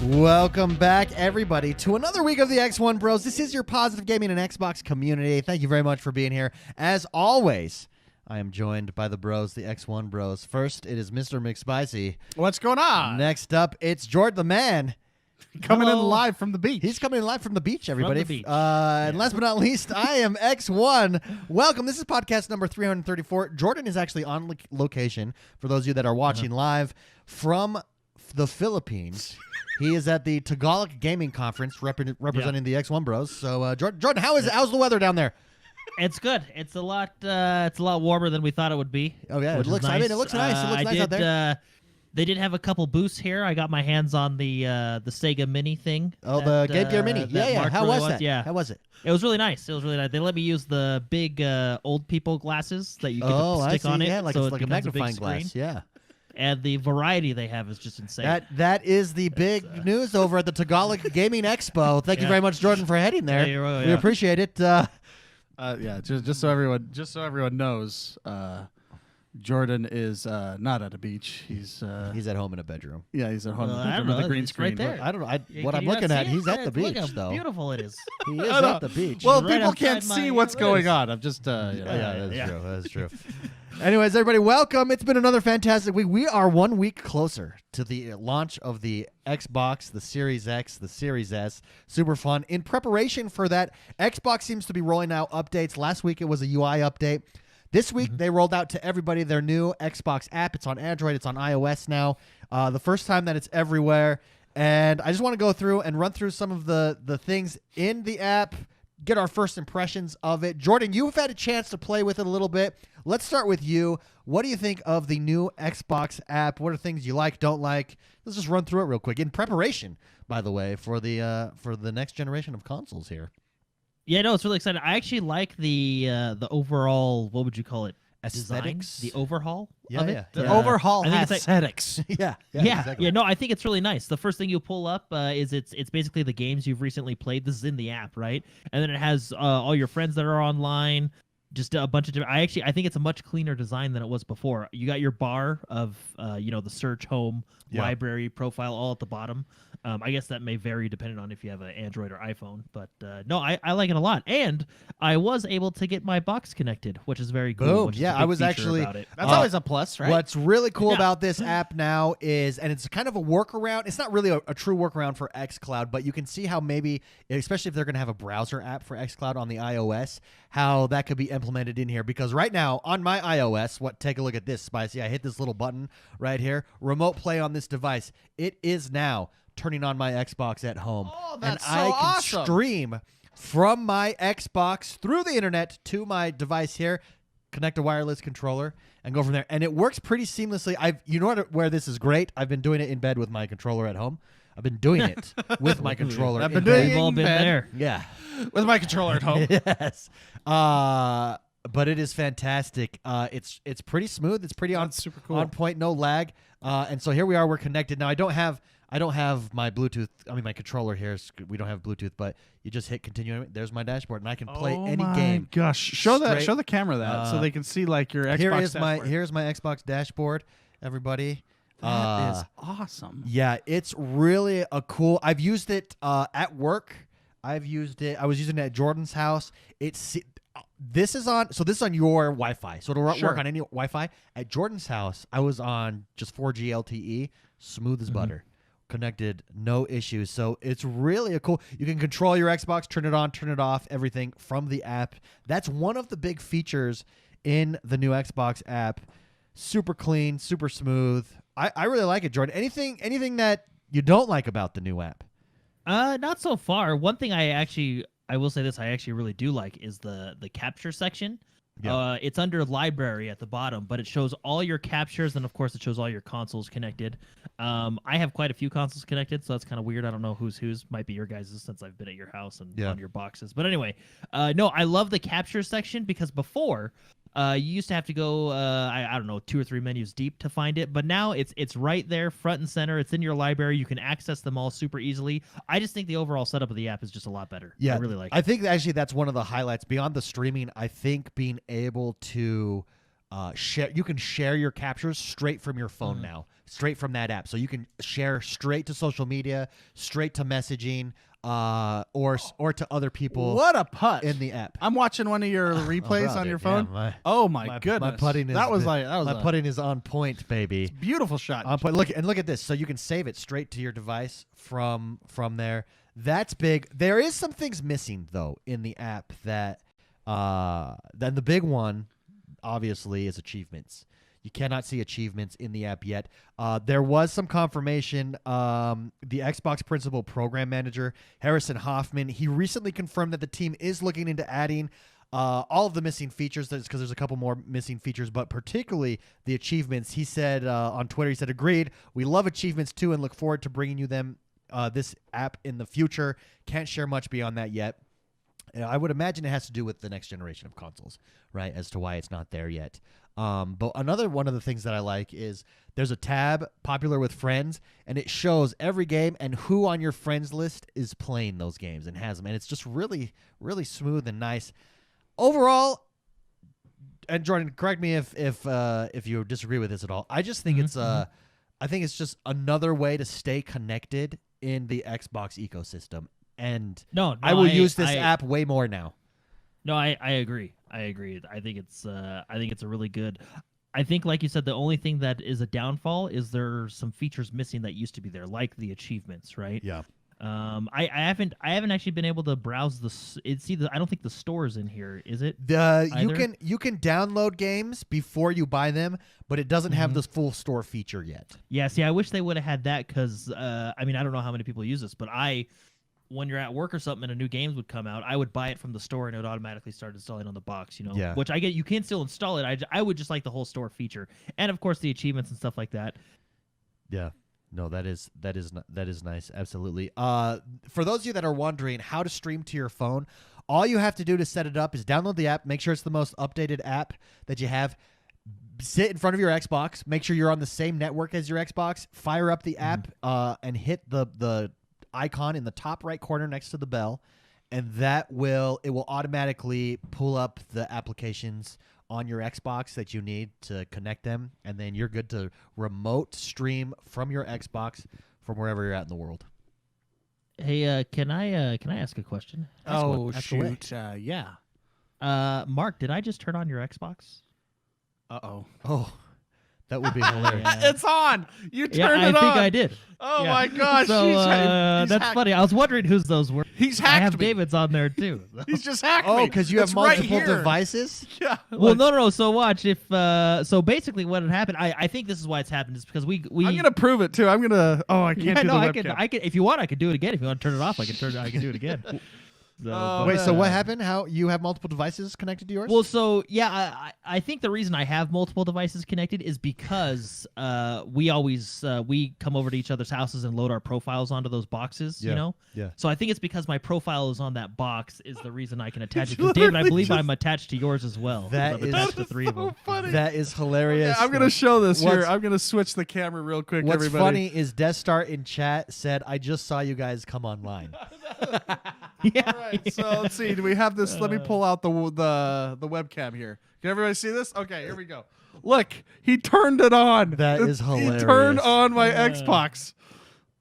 Welcome back, everybody, to another week of the XoneBros. This is your positive gaming and Xbox community. Thank you very much for being here. As always, I am joined by the bros, the X1Bros. First, it is Mr. McSpicy. What's going on? Next up, it's Jordan the Man. Coming in live from the beach. He's coming in live from the beach, everybody. From the beach. And last but not least, I am X1. Welcome. This is podcast number 334. Jordan is actually on location, for those of you that are watching live, from the Philippines. He is at the Tagalog Gaming Conference representing the X1Bros. So, Jordan, how's the weather down there? It's good. It's a lot warmer than we thought it would be. Oh yeah, it looks nice. nice. I mean, it looks nice. It looks nice out there. They did have a couple booths here. I got my hands on the Sega Mini thing. Oh, the Game Gear Mini. Yeah. How was that? Yeah. How was it? It was really nice. They let me use the big old people glasses that you can stick on it. Yeah, so it's like a magnifying screen. glass. Yeah. And the variety they have is just insane. That is the big news over at the Tagalog Gaming Expo. Thank you very much, Jordan, for heading there. We appreciate it. Just so everyone knows, Jordan is not at a beach. He's at home in a bedroom. Yeah, he's at home I don't with know. the green It's screen. right there. I don't know. What Can I'm you not looking at, see it? he's at the Look beach, how though. beautiful it is. He is at the beach. Well, Right people can't outside see my what's going windows. on. I'm just That's true. Anyways, everybody, welcome. It's been another fantastic week. We are 1 week closer to the launch of the Xbox, the Series X, the Series S. Super fun. In preparation for that, Xbox seems to be rolling out updates. Last week, it was a UI update. This week, they rolled out to everybody their new Xbox app. It's on Android. It's on iOS now. The first time that it's everywhere. And I just want to go through and run through some of the things in the app, get our first impressions of it. Jordan, you've had a chance to play with it a little bit. Let's start with you. What do you think of the new Xbox app? What are things you like, don't like? Let's just run through it real quick. In preparation, by the way, for the next generation of consoles here. Yeah, no, it's really exciting. I actually like the overall, what would you call it? Aesthetics? Design? The overhaul Yeah, of it. yeah. The overhaul I think it's like- aesthetics. Yeah. Yeah, no, I think it's really nice. The first thing you pull up is it's basically the games you've recently played. This is in the app, right? And then it has all your friends that are online, just a bunch of different. I think it's a much cleaner design than it was before. You got your bar of the search, home, library, profile, all at the bottom. I guess that may vary depending on if you have an Android or iPhone, but no, I like it a lot. And I was able to get my box connected, which is very cool. Boom. Which is Yeah, a big I was feature actually- about it. That's always a plus, right? What's really cool Yeah. about this app now is, and it's kind of a workaround. It's not really a true workaround for xCloud, but you can see how maybe, especially if they're going to have a browser app for xCloud on the iOS, how that could be implemented in here. Because right now on my iOS, take a look at this, Spicy. I hit this little button right here, remote play on this device. It is now turning on my Xbox at home. Oh, that's and so I can awesome. stream from my Xbox through the internet to my device here, connect a wireless controller, and go from there. And it works pretty seamlessly. You know where this is great? I've been doing it in bed with my controller at home. I've been doing it with my controller. I've in been bed. doing We've all been bed. there. Yeah. With my controller at home. Yes. But it is fantastic. It's pretty smooth. It's pretty That's super cool. on point, no lag. And so here we are. We're connected now. I don't have my Bluetooth. I mean, my controller here. We don't have Bluetooth, but you just hit continue. There's my dashboard, and I can play any game. Gosh, show straight- the camera that so they can see like your Xbox. Here's my Xbox dashboard. Everybody. That is awesome. Yeah, it's really a cool. I've used it at work. I've used it. I was using it at Jordan's house. This is on your Wi-Fi, so it'll work on any Wi-Fi. At Jordan's house, I was on just 4G LTE, smooth as butter, connected, no issues. So it's really a cool. You can control your Xbox, turn it on, turn it off, everything from the app. That's one of the big features in the new Xbox app. Super clean, super smooth. I really like it, Jordan. Anything that you don't like about the new app? Not so far. One thing I will say this, I actually really do like is the capture section. Yeah. It's under library at the bottom, but it shows all your captures, and of course it shows all your consoles connected. I have quite a few consoles connected, so that's kind of weird. I don't know whose might be your guys' since I've been at your house and on your boxes. But anyway, no, I love the capture section because before you used to have to go, I don't know, 2 or 3 menus deep to find it. But now it's right there, front and center. It's in your library. You can access them all super easily. I just think the overall setup of the app is just a lot better. Yeah, I really like it. I think actually that's one of the highlights. Beyond the streaming, I think being able to share. You can share your captures straight from your phone now, straight from that app. So you can share straight to social media, straight to messaging, or to other people. What a putt in the app. I'm watching one of your replays on your phone. Oh my goodness! My putting is my putting is on point, baby. Beautiful shot. On point. Look at this. So you can save it straight to your device from there. That's big. There is some things missing though in the app that then the big one obviously is achievements. You cannot see achievements in the app yet. There was some confirmation. The Xbox principal program manager, Harrison Hoffman, he recently confirmed that the team is looking into adding all of the missing features, because there's a couple more missing features, but particularly the achievements. He said on Twitter, he said, agreed. We love achievements too and look forward to bringing you them, this app in the future. Can't share much beyond that yet. I would imagine it has to do with the next generation of consoles, right, as to why it's not there yet. But another one of the things that I like is there's a tab, popular with friends, and it shows every game and who on your friends list is playing those games and has them. And it's just really, really smooth and nice. Overall, and Jordan, correct me if you disagree with this at all, I just think I think it's just another way to stay connected in the Xbox ecosystem. And I will use this app way more now. No, I agree. I think it's a really good. I think, like you said, the only thing that is a downfall is there's some features missing that used to be there, like the achievements, right? Yeah. I haven't actually been able to browse I don't think the store's in here, is it? You can download games before you buy them, but it doesn't have the full store feature yet. Yeah. See, I wish they would have had that, because I don't know how many people use this, but when you're at work or something and a new game would come out, I would buy it from the store and it would automatically start installing on the box, Yeah. Which I get. You can still install it. I would just like the whole store feature, and of course the achievements and stuff like that. Yeah. No, that is nice. Absolutely. For those of you that are wondering how to stream to your phone, all you have to do to set it up is download the app, make sure it's the most updated app that you have. Sit in front of your Xbox, make sure you're on the same network as your Xbox, fire up the app, and hit the icon in the top right corner next to the bell, and it will automatically pull up the applications on your Xbox that you need to connect them, and then you're good to remote stream from your Xbox from wherever you're at in the world. Hey, can I ask a question? Ask shoot. Yeah. Mark, did I just turn on your Xbox? Uh-oh. Oh, that would be hilarious. It's on. You turned it on. I think I did. Oh my gosh. So he's that's funny. I was wondering whose those were. He's hacked I have me. David's on there too. He's just hacked me. Oh, because you have multiple devices? Yeah. Well, no. So watch so basically what had happened. I think this is why it's happened is because we. I'm gonna prove it too. I'm gonna. Oh, I can't do the webcam. I can. If you want, I can do it again. If you want to turn it off, I can do it again. Wait, so what happened? How you have multiple devices connected to yours? Well, so yeah, I think the reason I have multiple devices connected is because we always we come over to each other's houses and load our profiles onto those boxes, Yeah. So I think it's because my profile is on that box is the reason I can attach it. Because David, I believe I'm attached to yours as well. That is attached to three of them. Funny. That is hilarious. Okay, I'm gonna show this here. I'm gonna switch the camera real quick. What's everybody. funny is Death Star in chat said, "I just saw you guys come online." Yeah. All right, so let's see. Do we have this? Let me pull out the webcam here. Can everybody see this? Okay, here we go. Look, he turned it on. That is hilarious. He turned on my Xbox.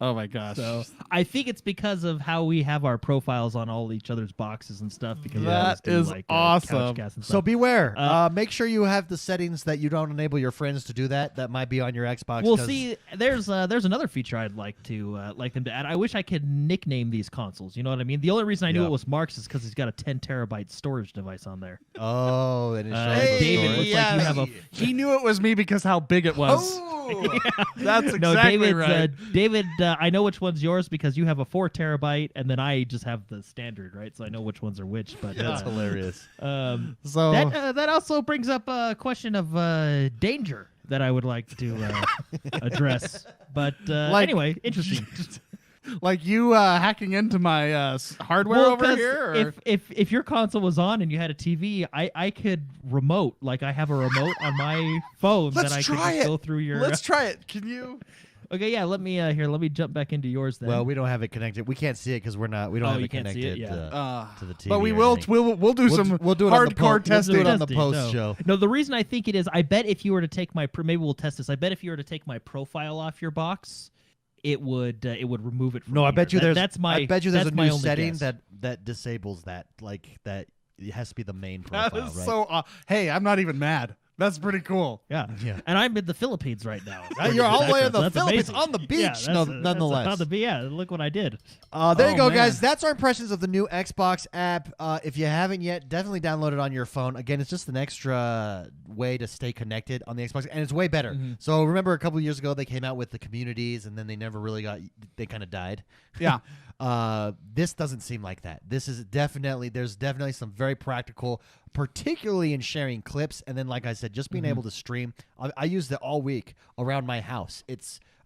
Oh my gosh. So I think it's because of how we have our profiles on all each other's boxes and stuff. Because that is awesome. So beware. Make sure you have the settings that you don't enable your friends to do that. That might be on your Xbox. Well, see, there's another feature I'd like them to add. I wish I could nickname these consoles. You know what I mean? The only reason I knew it was Mark's is because he's got a 10 terabyte storage device on there. Oh, and David looks like you have a. He knew it was me because how big it was. Oh, that's exactly no, David's, right. David, I know which one's yours because you have a 4 terabyte, and then I just have the standard, right? So I know which ones are which. But that's hilarious. So that also brings up a question of danger that I would like to address. But anyway, interesting. Like you hacking into my hardware over here? Or? If your console was on and you had a TV, I could remote. Like I have a remote on my phone that I could just go through your... Let's try it. Can you... Okay, yeah. Let me jump back into yours then. Well, we don't have it connected. We can't see it because we don't have you it can't see connected it? Yeah. to the TV. But we or will. anything. We'll do some We'll do it on the hardcore testing. We'll do it on the Testing, post no. show. No, the reason I think it is, I bet if you were to take my, maybe we'll test this. I bet if you were to take my profile off your box, it would remove it. From No, I here. bet you there's. That's my. I bet you there's a that's my new only setting guess. that disables that. Like that, it has to be the main That profile, is right? so. Hey, I'm not even mad. That's pretty cool. Yeah. Yeah. And I'm in the Philippines right now. You're all the way in the That's Philippines, amazing. on the beach, Yeah, that's- nonetheless. That's on the, yeah, look what I did. There you Oh, go, man. guys. That's our impressions of the new Xbox app. If you haven't yet, definitely download it on your phone. Again, it's just an extra way to stay connected on the Xbox, and it's way better. Mm-hmm. So remember a couple years ago, they came out with the communities, and then they never really they kind of died. Yeah. This doesn't seem like that. This is there's definitely some very practical, particularly in sharing clips. And then, like I said, just being able to stream. I used it all week around my house.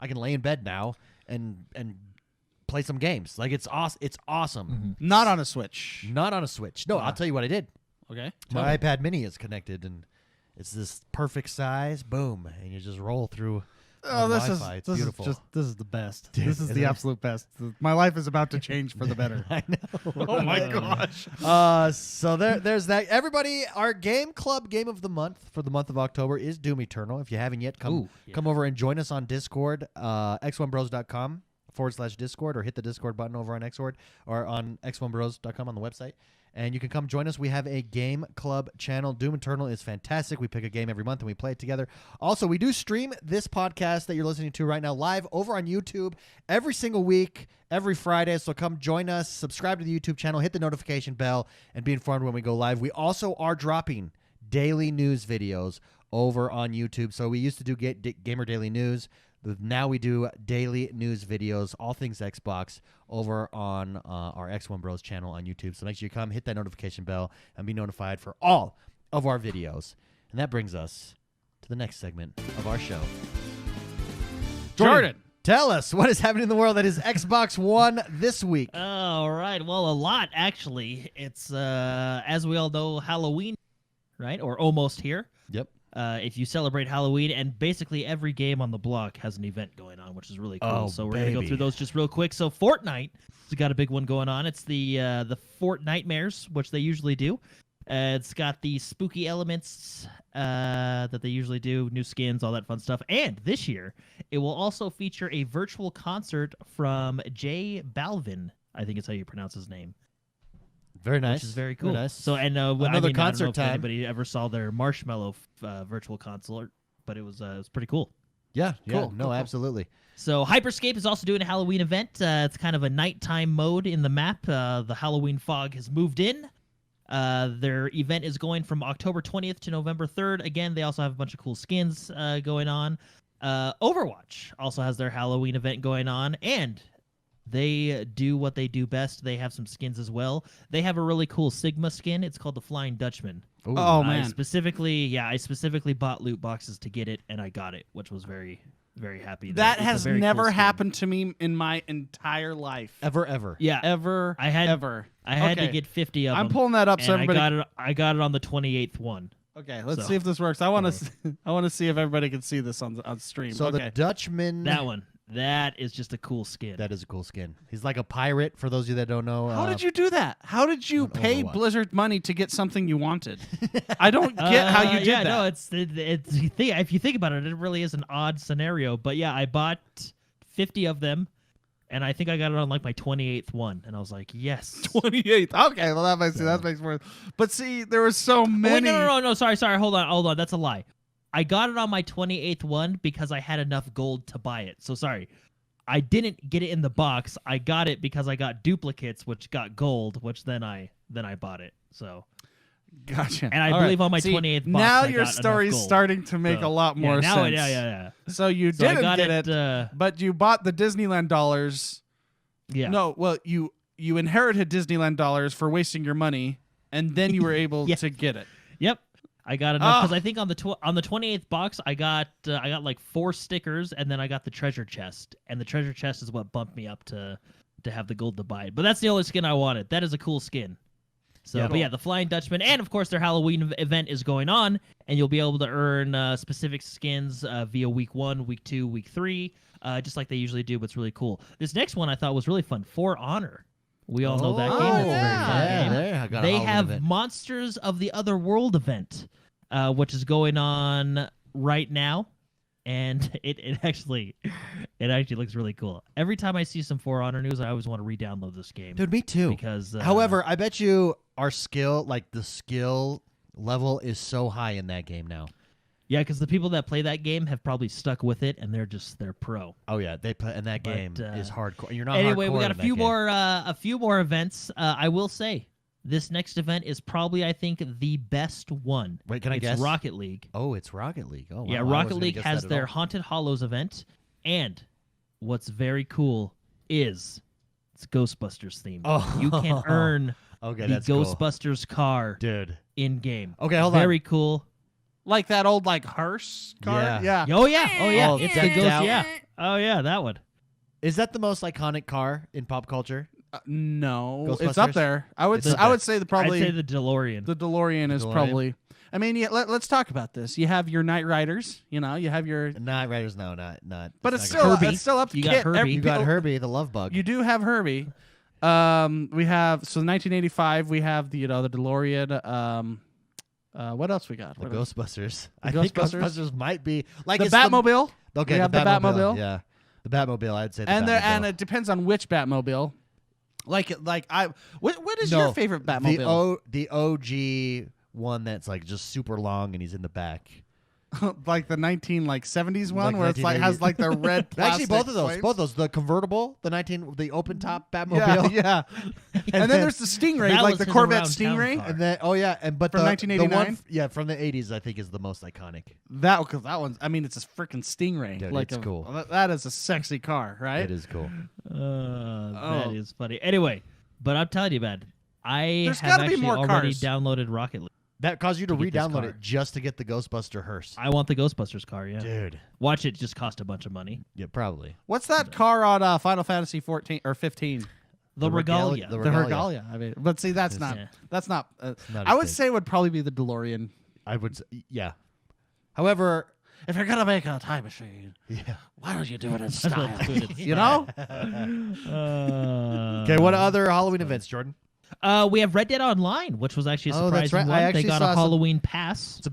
I can lay in bed now and play some games. Like it's awesome. It's awesome. Not on a Switch. Not on a Switch. No, I'll tell you what I did. Okay. My iPad Mini is connected, and it's this perfect size. Boom, and you just roll through. Oh, on this Wi-Fi. is It's this beautiful. this is the best. Dude, This is isn't the it? absolute best. My life is about to change for the better. I know. Oh my gosh. So there's that. Everybody, our game club game of the month for the month of October is Doom Eternal. If you haven't yet, come over and join us on Discord, XoneBros.com/Discord, or hit the Discord button over on Xord or on XoneBros.com on the website. And you can come join us. We have a game club channel. Doom Eternal is fantastic. We pick a game every month and we play it together. Also, we do stream this podcast that you're listening to right now live over on YouTube every single week, every Friday. So come join us, subscribe to the YouTube channel, hit the notification bell, and be informed when we go live. We also are dropping daily news videos over on YouTube. So we used to do Gamer Daily News. Now we do daily news videos, all things Xbox, over on our XoneBros channel on YouTube. So make sure you come, hit that notification bell, and be notified for all of our videos. And that brings us to the next segment of our show. Jordan. Tell us what is happening in the world that is Xbox One this week. All right. Well, a lot, actually. It's, as we all know, Halloween, right? Or almost here. Yep. If you celebrate Halloween, and basically every game on the block has an event going on, which is really cool. Oh, so we're gonna go baby. through those just real quick. So Fortnite has got a big one going on. It's the Fortnitemares, which they usually do. It's got the spooky elements that they usually do, new skins, all that fun stuff. And this year, it will also feature a virtual concert from J Balvin. I think it's how you pronounce his name. Very nice. Which is very cool. nice. So, and Another concert I don't know if time. anybody ever saw their Marshmallow virtual concert, but it was pretty cool. Yeah. Cool, No, cool. Absolutely. So Hyperscape is also doing a Halloween event. It's kind of a nighttime mode in the map. The Halloween fog has moved in. Their event is going from October 20th to November 3rd. Again, they also have a bunch of cool skins going on. Overwatch also has their Halloween event going on, and they do what they do best. They have some skins as well. They have a really cool Sigma skin. It's called the Flying Dutchman. Ooh. Oh I man. specifically bought loot boxes to get it, and I got it, which was very, very happy. That it's a has very never cool skin. happened to me in my entire life. Ever. Yeah, Ever. I had- ever. I had to Okay. get 50 of them. I'm pulling that up so and everybody. I got it on the 28th one. Okay, let's So- see if this works. I want to. I want to see if everybody can see this on stream. So okay. the Dutchman. That one. That is just a cool skin. That is a cool skin. He's like a pirate, for those of you that don't know. How did you do that? How did you on pay Overwatch. Blizzard money to get something you wanted? I don't get how you did yeah, that. no, it's if you think about it, it really is an odd scenario. But yeah, I bought 50 of them, and I think I got it on like my 28th one, and I was like, yes. 28th. Okay, well that makes more. But see, there were so Oh, wait, many. no, sorry, hold on, that's a lie. I got it on my 28th one because I had enough gold to buy it. So sorry, I didn't get it in the box. I got it because I got duplicates, which got gold, which then I bought it. So Gotcha. And I All believe on my See, 28th box, now I your got story's enough gold. starting to make So, a lot more now sense. Yeah. So you So I didn't got get it. it, but you bought the Disneyland dollars. Yeah. No, well, you inherited Disneyland dollars for wasting your money, and then you were able Yeah. to get it. Yep. I got enough because Ah. I think on the 28th box I got like 4 stickers, and then I got the treasure chest, and the treasure chest is what bumped me up to have the gold to buy it. But that's the only skin I wanted. That is a cool skin. So, Yeah. but yeah, the Flying Dutchman, and of course their Halloween event is going on, and you'll be able to earn specific skins via week 1, week 2, week 3. just like they usually do, but it's really cool. This next one I thought was really fun. For Honor. We all know that game. Oh, It's a very fun game. They have event. Monsters of the Other World event, which is going on right now, and it actually looks really cool. Every time I see some For Honor news, I always want to re-download this game. Dude, me too. Because however, I bet you our skill, like the skill level, is so high in that game now. yeah, because the people that play that game have probably stuck with it, and they're pro. Oh yeah, they play, and that game is hardcore. You're not Anyway, hardcore we got in a few more events. I will say this next event is probably, I think, the best one. Wait, can I it's guess? Rocket League. Oh, it's Rocket League. Oh, wow. Yeah, I wasn't Rocket gonna League guess has that at their all. Haunted Hollows event, and what's very cool is it's Ghostbusters themed. Oh. You can earn Okay, the that's cool. Ghostbusters car Dude. in game. Okay, hold on. Very cool. Like that old hearse car. Yeah. Oh yeah, Oh, it's decked the Ghost. out. Yeah. Oh yeah, that one. Is that the most iconic car in pop culture? No, it's Ghostbusters? up there. I would It's up I there. would say probably I'd say the DeLorean. the DeLorean is DeLorean. probably. I mean, yeah, let's talk about this. You have your Knight Riders. You know, you have your. Not Riders, no, not. But it's it's not still Herbie. it's still up to You got kit. Herbie. You got Herbie, the love bug. You do have Herbie. We have 1985. We have the the DeLorean. What else we got? the What else? Ghostbusters. The I think Ghostbusters? Ghostbusters might be like The it's Batmobile. Okay, we have the Batmobile. Yeah, the Batmobile. I'd say. The And Batmobile. and it depends on which Batmobile. What is No, your favorite Batmobile? The OG one that's like just super long and he's in the back. Like the 1970s one, Like where it's like has like the red Actually, plastic. both of those. plates? Both those. The convertible, the open top Batmobile. Yeah, yeah. and then there's the Stingray, That like was the his Corvette around town Stingray. car. And then but From the 1989? one, from the 80s, I think is the most iconic. That one's. I mean, it's a freaking Stingray. Dude, like it's cool. That is a sexy car, right? It is cool. That is funny. Anyway, but I'm telling you, man, There's have gotta be actually more already cars. downloaded Rocket League. That caused you to To get this re-download car. it just to get the Ghostbuster hearse. I want the Ghostbusters car. Yeah, Dude. watch it just cost a bunch of money. Yeah, probably. What's that car on Final Fantasy 14 or 15? The Regalia. the The Regalia. Regalia. I mean, but see, that's not. Yeah. That's not. not I as would big. say it would probably be the DeLorean. I would. Yeah. However, If you're gonna make a time machine, yeah. why don't you do it in That's what style? it is. You know? Okay. What other Halloween events, Jordan? We have Red Dead Online, which was actually a Oh, that's surprising right. I one. They actually got saw a some- Halloween pass. It's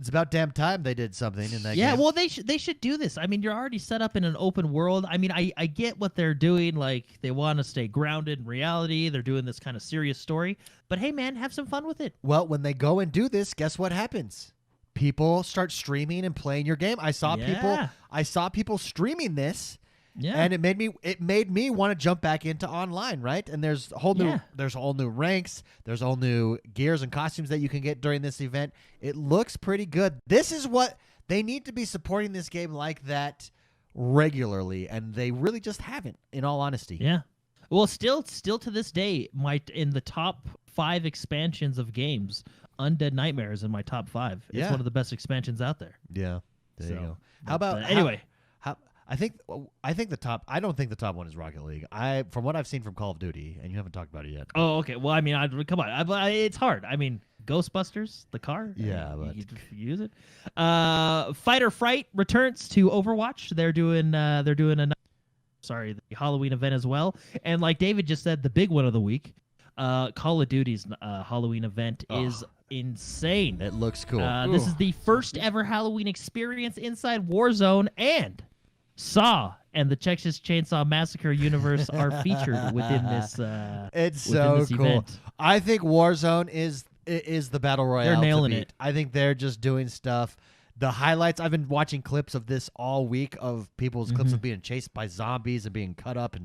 about damn time they did something in that Yeah, game. well, they should do this. I mean, you're already set up in an open world. I mean, I get what they're doing. Like, they want to stay grounded in reality. They're doing this kind of serious story. But hey, man, have some fun with it. Well, when they go and do this, guess what happens? People start streaming and playing your game. I saw people streaming this. Yeah, And it made me want to jump back into online, right? And there's whole new ranks, there's all new gears and costumes that you can get during this event. It looks pretty good. This is what they need to be supporting this game like that regularly, and they really just haven't, in all honesty. Yeah. Well, still to this day, in the top 5 expansions of games, Undead Nightmare is in my top 5. It's Yeah. one of the best expansions out there. Yeah. There you So, go. but, How about anyway? I think the top. I don't think the top one is Rocket League. From what I've seen from Call of Duty, and you haven't talked about it yet. Oh, okay. Well, I mean, come on. It's hard. I mean, Ghostbusters, the car. Yeah, you but- could use it. Fight or Fright returns to Overwatch. They're doing the Halloween event as well. And like David just said, the big one of the week, Call of Duty's Halloween event is insane. It looks cool. This is the first ever Halloween experience inside Warzone, and Saw and the Texas Chainsaw Massacre universe are featured within this. It's within so this cool. event. I think Warzone is the battle royale. They're nailing to beat. it. I think they're just doing stuff. The highlights. I've been watching clips of this all week of people's clips of being chased by zombies and being cut up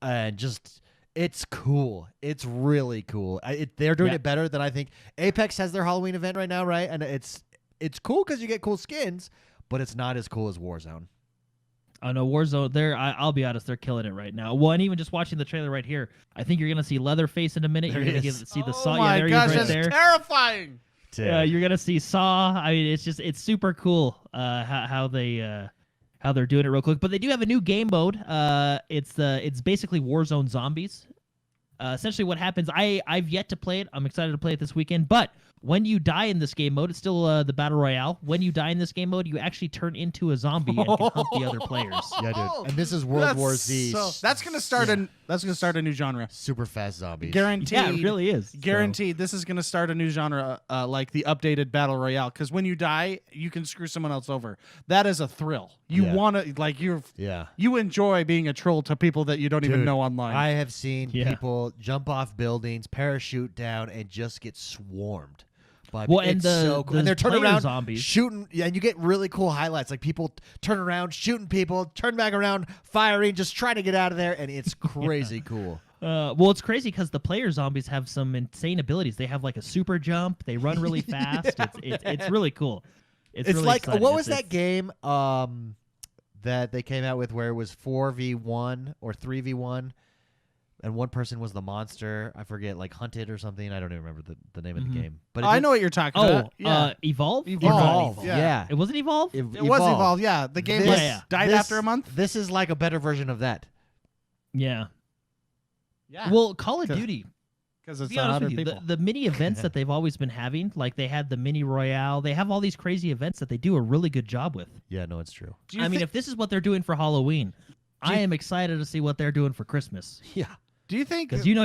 and just. It's cool. It's really cool. They're doing it better than I think. Apex has their Halloween event right now, right? And it's cool because you get cool skins, but it's not as cool as Warzone. Oh no, Warzone! I'll be honest, they're killing it right now. Well, and even just watching the trailer right here, I think you're gonna see Leatherface in a minute. There You're he gonna is. see the Oh Saw. my Yeah, there gosh, he is right that's there. terrifying. You're gonna see Saw. I mean, it's super cool how they're doing it real quick. But they do have a new game mode. It's basically Warzone Zombies. Essentially, what happens? I've yet to play it. I'm excited to play it this weekend. But when you die in this game mode, it's still the battle royale. When you die in this game mode, you actually turn into a zombie and can hunt the other players. Yeah, dude. And this is World War Z. That's gonna start a new genre. Super fast zombies. Guaranteed. Yeah, it really is. Guaranteed. This is gonna start a new genre, like the updated battle royale. Because when you die, you can screw someone else over. That is a thrill. You wanna you enjoy being a troll to people that you don't even know online. I have seen people jump off buildings, parachute down, and just get swarmed. But it's so cool. And they're turning around, zombies. shooting, and you get really cool highlights. Like people turn around, shooting people, turn back around, firing, just trying to get out of there, and it's crazy cool. Well, it's crazy because the player zombies have some insane abilities. They have like a super jump. They run really fast. It's really cool. It's really like exciting. what was that game that they came out with where it was 4v1 or 3v1, and one person was the monster. I forget, like Hunted or something. I don't even remember the name of the game. But I know what you're talking about. Evolve. Evolve. Yeah. It wasn't Evolve. It was Evolve. Yeah, the game died after a month. This is like a better version of that. Yeah. Yeah. Well, Call of Duty. Because it's To be honest 100 with you, people. the mini events that they've always been having, like they had the mini royale, they have all these crazy events that they do a really good job with. Yeah, no, it's true. I mean, if this is what they're doing for Halloween, I am excited to see what they're doing for Christmas. Yeah. Do you think? Because you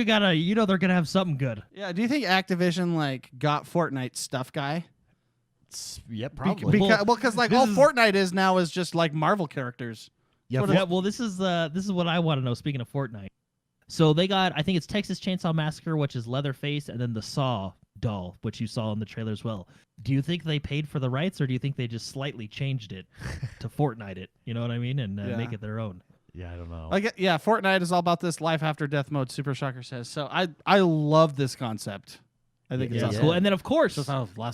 gotta they're gonna have something good. Yeah. Do you think Activision got Fortnite stuff guy? Yeah, probably. Because like all Fortnite is now is just like Marvel characters. Yeah. Well, this is what I want to know. Speaking of Fortnite, so they got, I think it's Texas Chainsaw Massacre, which is Leatherface, and then the Saw doll, which you saw in the trailer as well. Do you think they paid for the rights, or do you think they just slightly changed it to Fortnite it? You know what I mean, and make it their own. Yeah, I don't know. Fortnite is all about this life after death mode. Super Shocker says so. I love this concept. I think it's cool. And then of course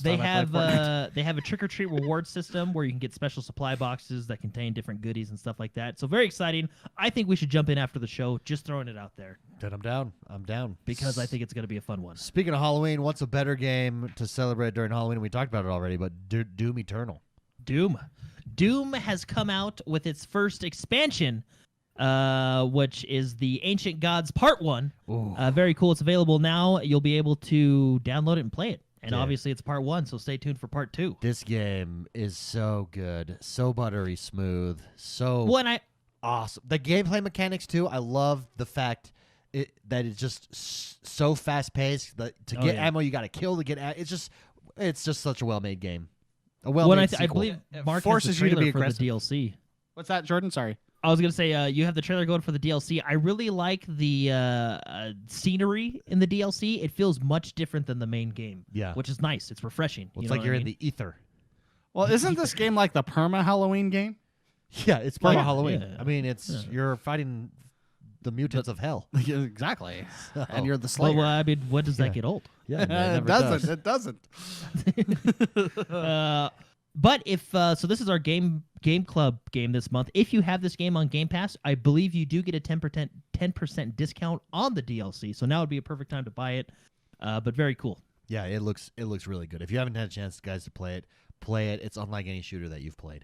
they have a trick or treat reward system where you can get special supply boxes that contain different goodies and stuff like that. So very exciting. I think we should jump in after the show. Just throwing it out there. Then I'm down. I'm down because I think it's going to be a fun one. Speaking of Halloween, what's a better game to celebrate during Halloween? We talked about it already, but Doom Eternal. Doom has come out with its first expansion, which is the Ancient Gods Part 1. Very cool. It's available now. You'll be able to download it and play it. And obviously it's Part 1, so stay tuned for Part 2. This game is so good. So buttery smooth. So awesome. The gameplay mechanics, too. I love the fact that it's just so fast-paced. To get ammo, you got to kill to get ammo. It's just such a well-made game. A well-made sequel. I believe Mark forces has the you to trailer be for aggressive. the DLC. What's that, Jordan? Sorry. I was going to say, you have the trailer going for the DLC. I really like the scenery in the DLC. It feels much different than the main game. Yeah. Which is nice. It's refreshing. Well, it's like you're in the ether. Well, isn't this game like the perma Halloween game? Yeah, it's perma Halloween. Yeah. I mean, you're fighting the mutants of hell. Yeah, exactly. And you're the Slayer. Well, I mean, when does that get old? Yeah, it doesn't. It doesn't. But if so, this is our game club game this month. If you have this game on Game Pass, I believe you do get a 10% discount on the DLC. So now would be a perfect time to buy it. But very cool. Yeah, it looks really good. If you haven't had a chance, guys, to play it. It's unlike any shooter that you've played.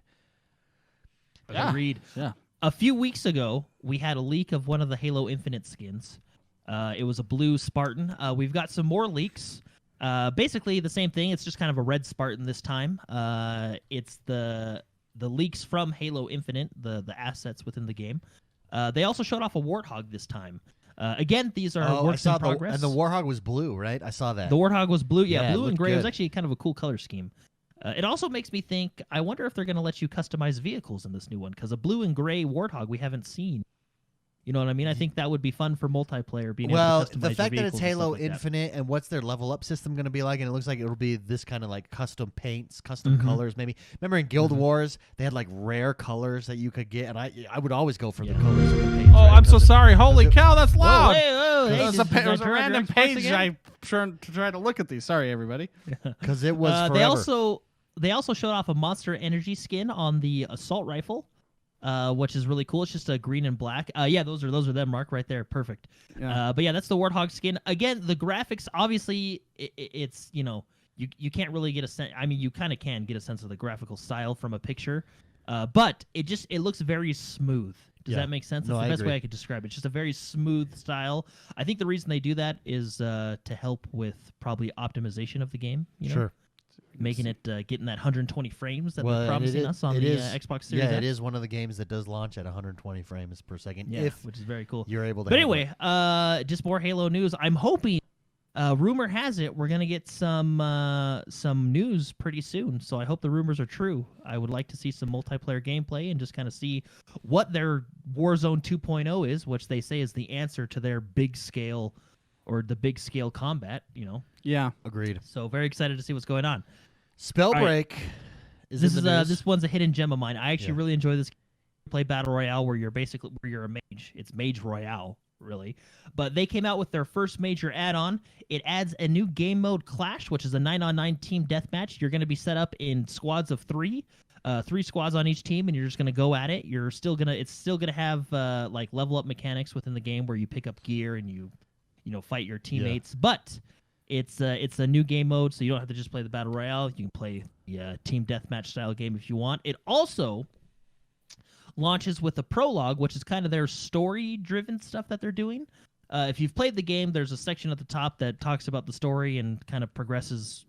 Agreed. Yeah. A few weeks ago, we had a leak of one of the Halo Infinite skins. It was a blue Spartan. We've got some more leaks. Basically the same thing. It's just kind of a red Spartan this time. It's the leaks from Halo Infinite, the assets within the game. They also showed off a Warthog this time. Again, these are works in progress. And the Warthog was blue, right? I saw that. The Warthog was blue. Yeah, blue and gray. Good. It was actually kind of a cool color scheme. It also makes me think, I wonder if they're going to let you customize vehicles in this new one, because a blue and gray Warthog we haven't seen. You know what I mean? I think that would be fun for multiplayer. Being able to customize the fact your that it's vehicles and Halo stuff like that. Infinite and what's their level up system going to be like, and it looks like it'll be this kind of like custom paints, custom colors, maybe. Remember in Guild Wars, they had like rare colors that you could get, and I would always go for the colors of the paints. Oh, right? I'm so sorry. Holy cow, that's loud. Hey, It was a did I turn random Xbox page. again? I trying to try to look at these. Sorry, everybody. Because it was forever. They also showed off a Monster Energy skin on the assault rifle, which is really cool. It's just a green and black. Yeah, those are them, Mark, right there. Perfect. Yeah. But yeah, that's the Warthog skin. Again, the graphics, obviously, it's, you can't really get a sense. I mean, you kind of can get a sense of the graphical style from a picture. But it looks very smooth. Does that make sense? No, That's the best agree. way I could describe it. It's just a very smooth style. I think the reason they do that is to help with probably optimization of the game. You know? Sure. Making it getting that 120 frames that they're and promising us on the Xbox Series X. Yeah, it is one of the games that does launch at 120 frames per second. Yeah, if which is very cool. you're able to. But handle anyway, just more Halo news. I'm hoping. Rumor has it we're gonna get some news pretty soon. So I hope the rumors are true. I would like to see some multiplayer gameplay and just kind of see what their Warzone 2.0 is, which they say is the answer to their big scale combat. You know. Yeah. Agreed. So very excited to see what's going on. Spellbreak. This one's a hidden gem of mine. I actually really enjoy this play battle royale where you're a mage. It's Mage Royale, really. But they came out with their first major add-on. It adds a new game mode, Clash, which is a 9-on-9 team deathmatch. You're going to be set up in squads of 3. 3 squads on each team, and you're just going to go at it. It's still gonna have like level up mechanics within the game where you pick up gear and you fight your teammates. But it's a new game mode, so you don't have to just play the battle royale. You can play the team deathmatch style game if you want. It also launches with a prologue, which is kind of their story-driven stuff that they're doing. If you've played the game, there's a section at the top that talks about the story and kind of progresses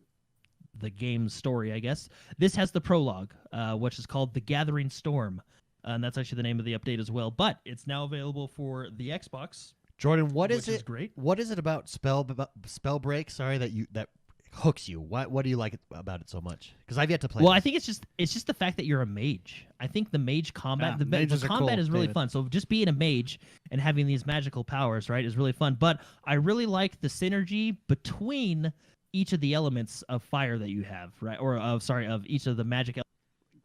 the game's story, I guess. This has the prologue, which is called The Gathering Storm, and that's actually the name of the update as well. But it's now available for the Xbox. Jordan, what is it? Great. What is it about Spellbreak? Sorry, that hooks you. What do you like about it so much? Because I've yet to play. Well, this. I think it's just the fact that you're a mage. I think the mage combat, the mages are combat cool, is really David. fun. So just being a mage and having these magical powers, right, is really fun. But I really like the synergy between each of the elements of fire that you have, right, or of each of the magic.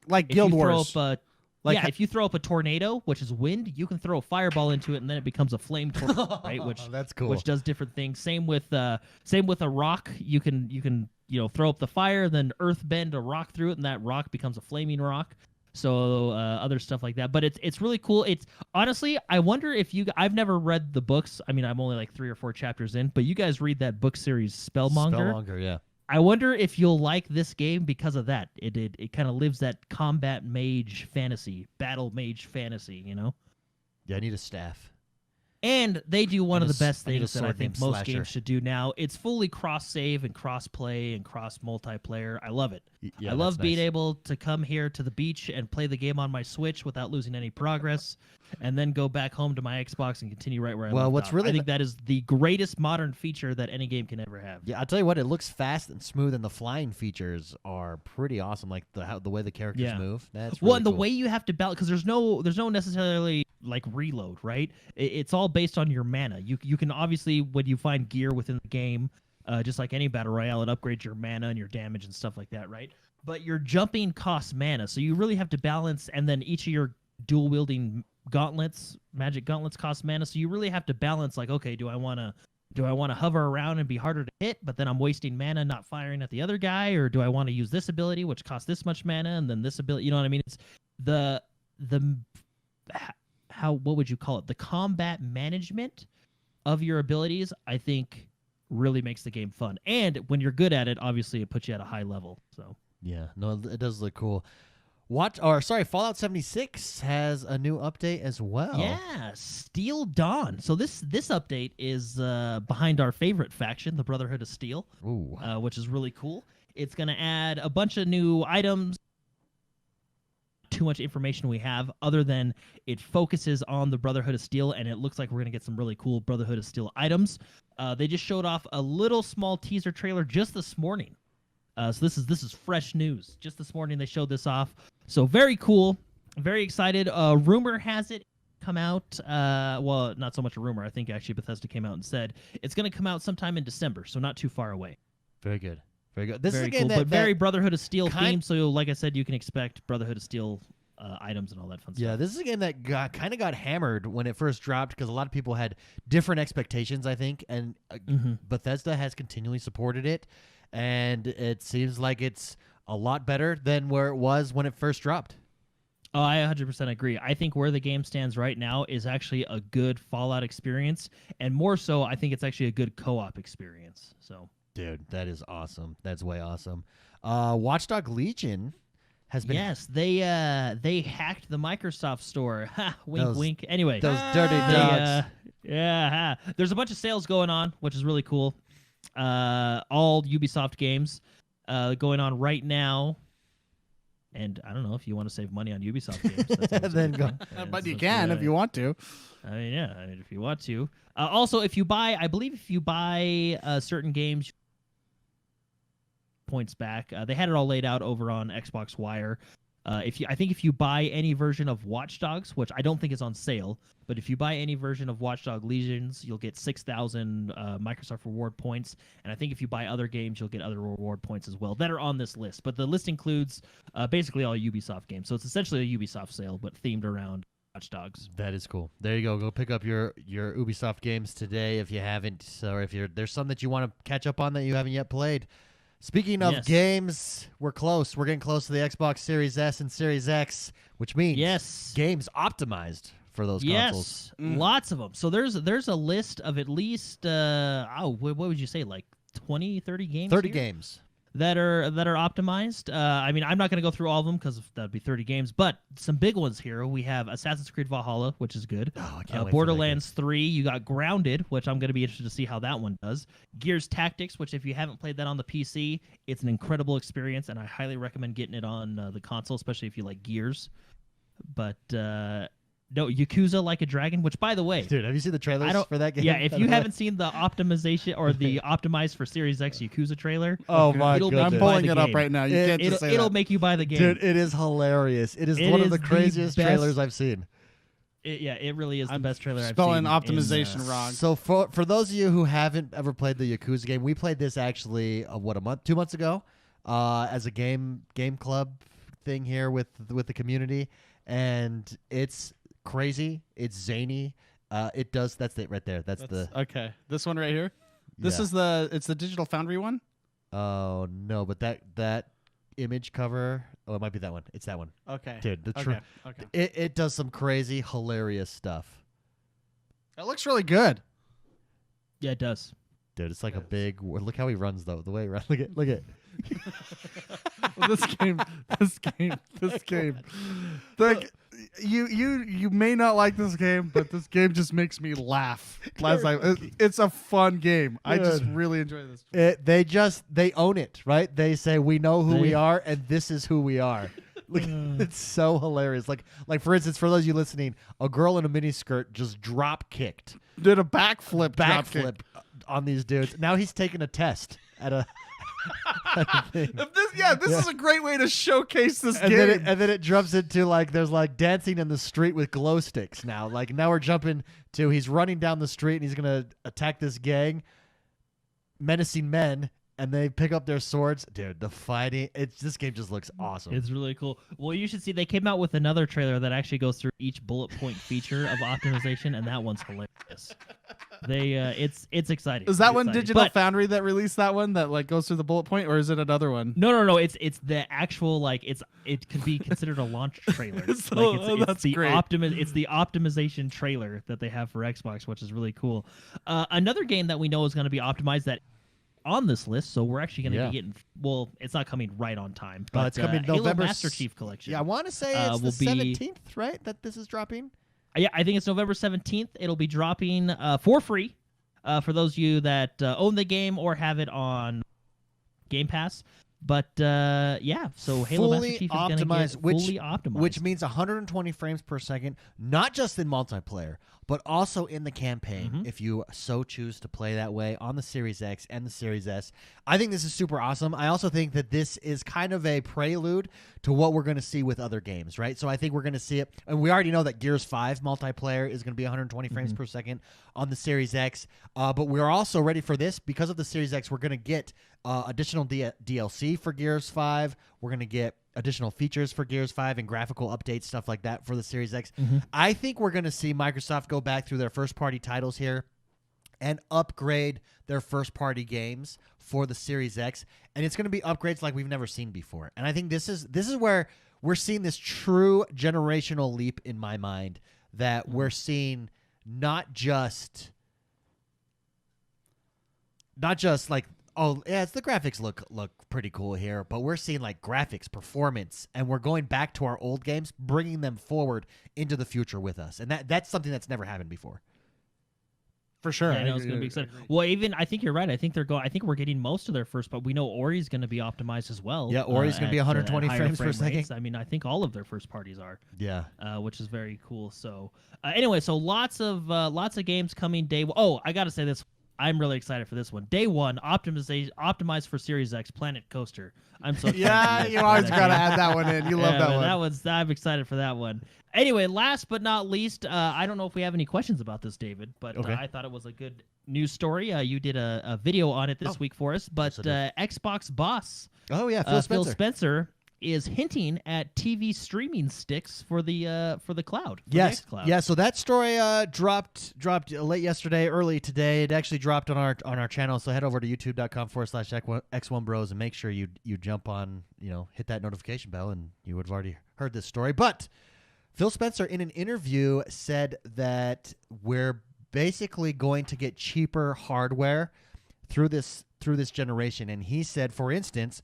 Like If Guild you throw Wars. up if you throw up a tornado, which is wind, you can throw a fireball into it, and then it becomes a flame tornado, right? Which that's cool. Which does different things. Same with a rock. You can throw up the fire, then earth bend a rock through it, and that rock becomes a flaming rock. So other stuff like that. But it's really cool. It's honestly, I wonder if I've never read the books. I mean, I'm only like 3 or 4 chapters in, but you guys read that book series Spellmonger. Spellmonger, yeah. I wonder if you'll like this game because of that. It kind of lives that combat mage fantasy, battle mage fantasy, you know? Yeah, I need a staff. And they do one of the best I need a things that I sword think named most Slasher. games should do now. It's fully cross-save and cross-play and cross-multiplayer. I love it. Yeah, I love that's being nice. able to come here to the beach and play the game on my Switch without losing any progress, and then go back home to my Xbox and continue right where I left what's off. really I think that is the greatest modern feature that any game can ever have. Yeah, I'll tell you what, it looks fast and smooth, and the flying features are pretty awesome. Like the way the characters move. That's really Well, and the cool. way you have to balance, because there's no necessarily like reload, right? It's all based on your mana. You can obviously, when you find gear within the game, just like any battle royale, it upgrades your mana and your damage and stuff like that, right? But your jumping costs mana, so you really have to balance. And then each of your dual wielding magic gauntlets cost mana, so you really have to balance. Like, okay, do I want to hover around and be harder to hit, but then I'm wasting mana not firing at the other guy, or do I want to use this ability which costs this much mana and then this ability? You know what I mean? It's what would you call it? The combat management of your abilities, I think, really makes the game fun. And when you're good at it, obviously it puts you at a high level. So Yeah, no, it does look cool. Fallout 76 has a new update as well. yeah, Steel Dawn. So this update is behind our favorite faction, the Brotherhood of Steel, Ooh. which is really cool. It's going to add a bunch of new items. Too much information we have other than it focuses on the Brotherhood of Steel, and it looks like we're going to get some really cool Brotherhood of Steel items. They just showed off a little small teaser trailer just this morning. So this is fresh news. Just this morning they showed this off. So very cool. Very excited. Rumor has it come out. Well, not so much a rumor. I think actually Bethesda came out and said it's going to come out sometime in December, so not too far away. Very good. Very good. This Very is a game cool, that, but very that Brotherhood of Steel kind- theme. So like I said, you can expect Brotherhood of Steel items and all that fun Yeah, stuff. this is a game that kind of got hammered when it first dropped because a lot of people had different expectations, I think, and Bethesda has continually supported it, and it seems like it's a lot better than where it was when it first dropped. Oh, I 100% agree. I think where the game stands right now is actually a good Fallout experience, and more so, I think it's actually a good co-op experience. So, Dude, that is awesome. That's way awesome. Watchdog Legion has been. Yes, they hacked the Microsoft store. Ha, wink, wink. Anyway, those dirty dogs. Yeah, there's a bunch of sales going on, which is really cool. All Ubisoft games going on right now. And I don't know if you want to save money on Ubisoft games. Then go. But you can if you want to. I mean, yeah, if you want to. Also, if you buy, I believe if you buy certain games, points back. They had it all laid out over on Xbox Wire. I think if you buy any version of Watch Dogs, which I don't think is on sale, but if you buy any version of Watch Dog Legions, you'll get 6,000 Microsoft reward points. And I think if you buy other games, you'll get other reward points as well that are on this list. But the list includes basically all Ubisoft games. So it's essentially a Ubisoft sale, but themed around Watch Dogs. That is cool. There you go. Go pick up your Ubisoft games today if you haven't, or if there's some that you want to catch up on that you haven't yet played. Speaking of games, we're close. We're getting close to the Xbox Series S and Series X, which means games optimized for those consoles. Yes, lots of them. So there's a list of at least, what would you say, like 20, 30 games? 30 games. That are optimized. I mean, I'm not going to go through all of them because that'd be 30 games, but some big ones here. We have Assassin's Creed Valhalla, which is good. Oh, I can't wait Borderlands 3. You got Grounded, which I'm going to be interested to see how that one does. Gears Tactics, which if you haven't played that on the PC, it's an incredible experience, and I highly recommend getting it on the console, especially if you like Gears. But no, Yakuza Like a Dragon, which, by the way... Dude, have you seen the trailers for that game? Yeah, if you haven't seen the optimization or the optimized for Series X Yakuza trailer... Oh, my goodness. I'm pulling it up right now. You can't just say it'll make you buy the game. Dude, it is hilarious. It is one of the craziest trailers I've seen. It really is the best trailer I've seen. Spelling optimization wrong. So for those of you who haven't ever played the Yakuza game, we played this actually, 2 months ago as a game club thing here with the community, and it's... crazy. It's zany. That's it right there. That's okay. This one right here. This is it's the Digital Foundry one. Oh no, but that image cover. Oh, it might be that one. It's that one. Okay, dude. Okay. It does some crazy, hilarious stuff. It looks really good. Yeah, it does. Dude, it's like a big. Look how he runs though. The way he runs. Look at. This game. Like, you may not like this game, but this game just makes me laugh. It's a fun game. I just really enjoy this. They own it, right? They say we know who we are, and this is who we are. Look, it's so hilarious. Like for instance, for those of you listening, a girl in a miniskirt just drop kicked, did a backflip on these dudes. Now he's taking a test at a. This is a great way to showcase this game. And then it jumps into there's dancing in the street with glow sticks now. Now we're jumping to he's running down the street and he's gonna attack this gang, menacing men, and they pick up their swords. Dude, the fighting, this game just looks awesome. It's really cool. Well, you should see they came out with another trailer that actually goes through each bullet point feature of optimization, and that one's hilarious. It's exciting. Is that one Digital Foundry that released that one that goes through the bullet point, or is it another one? No. It's the actual it could be considered a launch trailer. It's the optimization trailer that they have for Xbox, which is really cool. Another game that we know is going to be optimized that on this list, so we're actually going to be getting. Well, it's not coming right on time, but it's coming November. Halo Master Chief Collection. Yeah, I want to say it's the 17th, right? That this is dropping. Yeah, I think it's November 17th. It'll be dropping for free for those of you that own the game or have it on Game Pass. But so Halo Master Chief is going to get fully optimized, which means 120 frames per second, not just in multiplayer, but also in the campaign. If you so choose to play that way on the Series X and the Series S, I think this is super awesome. I also think that this is kind of a prelude to what we're going to see with other games, right? So I think we're going to see it, and we already know that Gears 5 multiplayer is going to be 120 frames per second on the Series X, but we're also ready for this because of the Series X. We're going to get additional DLC for Gears 5. We're going to get additional features for Gears 5 and graphical updates, stuff like that for the Series X. I think we're going to see Microsoft go back through their first-party titles here and upgrade their first-party games for the Series X, and it's going to be upgrades like we've never seen before. And I think this is where we're seeing this true generational leap in my mind, that we're seeing not just Oh, yeah, the graphics look pretty cool here, but we're seeing like graphics, performance, and we're going back to our old games, bringing them forward into the future with us, and that's something that's never happened before. For sure. Yeah, I know it's going to be exciting. Well, even I think you're right. I think I think we're getting most of their first, but we know Ori's going to be optimized as well. Yeah, Ori's going to be 120 frames per second. I mean, I think all of their first parties are. Yeah. Which is very cool. So, anyway, so lots of games coming day. Oh, I got to say this. I'm really excited for this one. Day one, optimized for Series X, Planet Coaster. I'm so yeah, you always got to add that one in. You love that one. I'm excited for that one. Anyway, last but not least, I don't know if we have any questions about this, David, but okay. I thought it was a good news story. You did a video on it this week for us, but Xbox boss. Oh yeah, Phil Spencer is hinting at TV streaming sticks for the cloud. Yes, yeah. So that story dropped late yesterday, early today. It actually dropped on our channel. So head over to youtube.com/XoneBros and make sure you jump on, hit that notification bell, and you would have already heard this story. But Phil Spencer in an interview said that we're basically going to get cheaper hardware through this generation, and he said, for instance,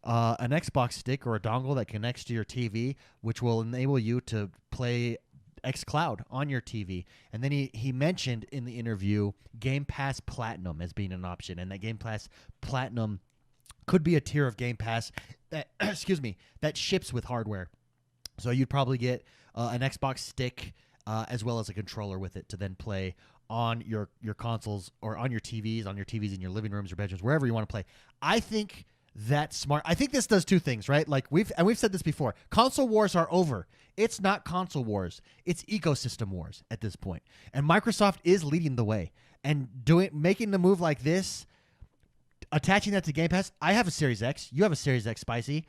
an Xbox stick or a dongle that connects to your TV, which will enable you to play xCloud on your TV. And then he mentioned in the interview Game Pass Platinum as being an option, and that Game Pass Platinum could be a tier of Game Pass that that ships with hardware. So you'd probably get an Xbox stick as well as a controller with it to then play on your consoles or on your TVs in your living rooms or bedrooms, wherever you want to play. I think that's smart. I think this does two things, right? Like we've said this before. Console wars are over. It's not console wars. It's ecosystem wars at this point. And Microsoft is leading the way and making the move like this, attaching that to Game Pass. I have a Series X. You have a Series X, Spicy.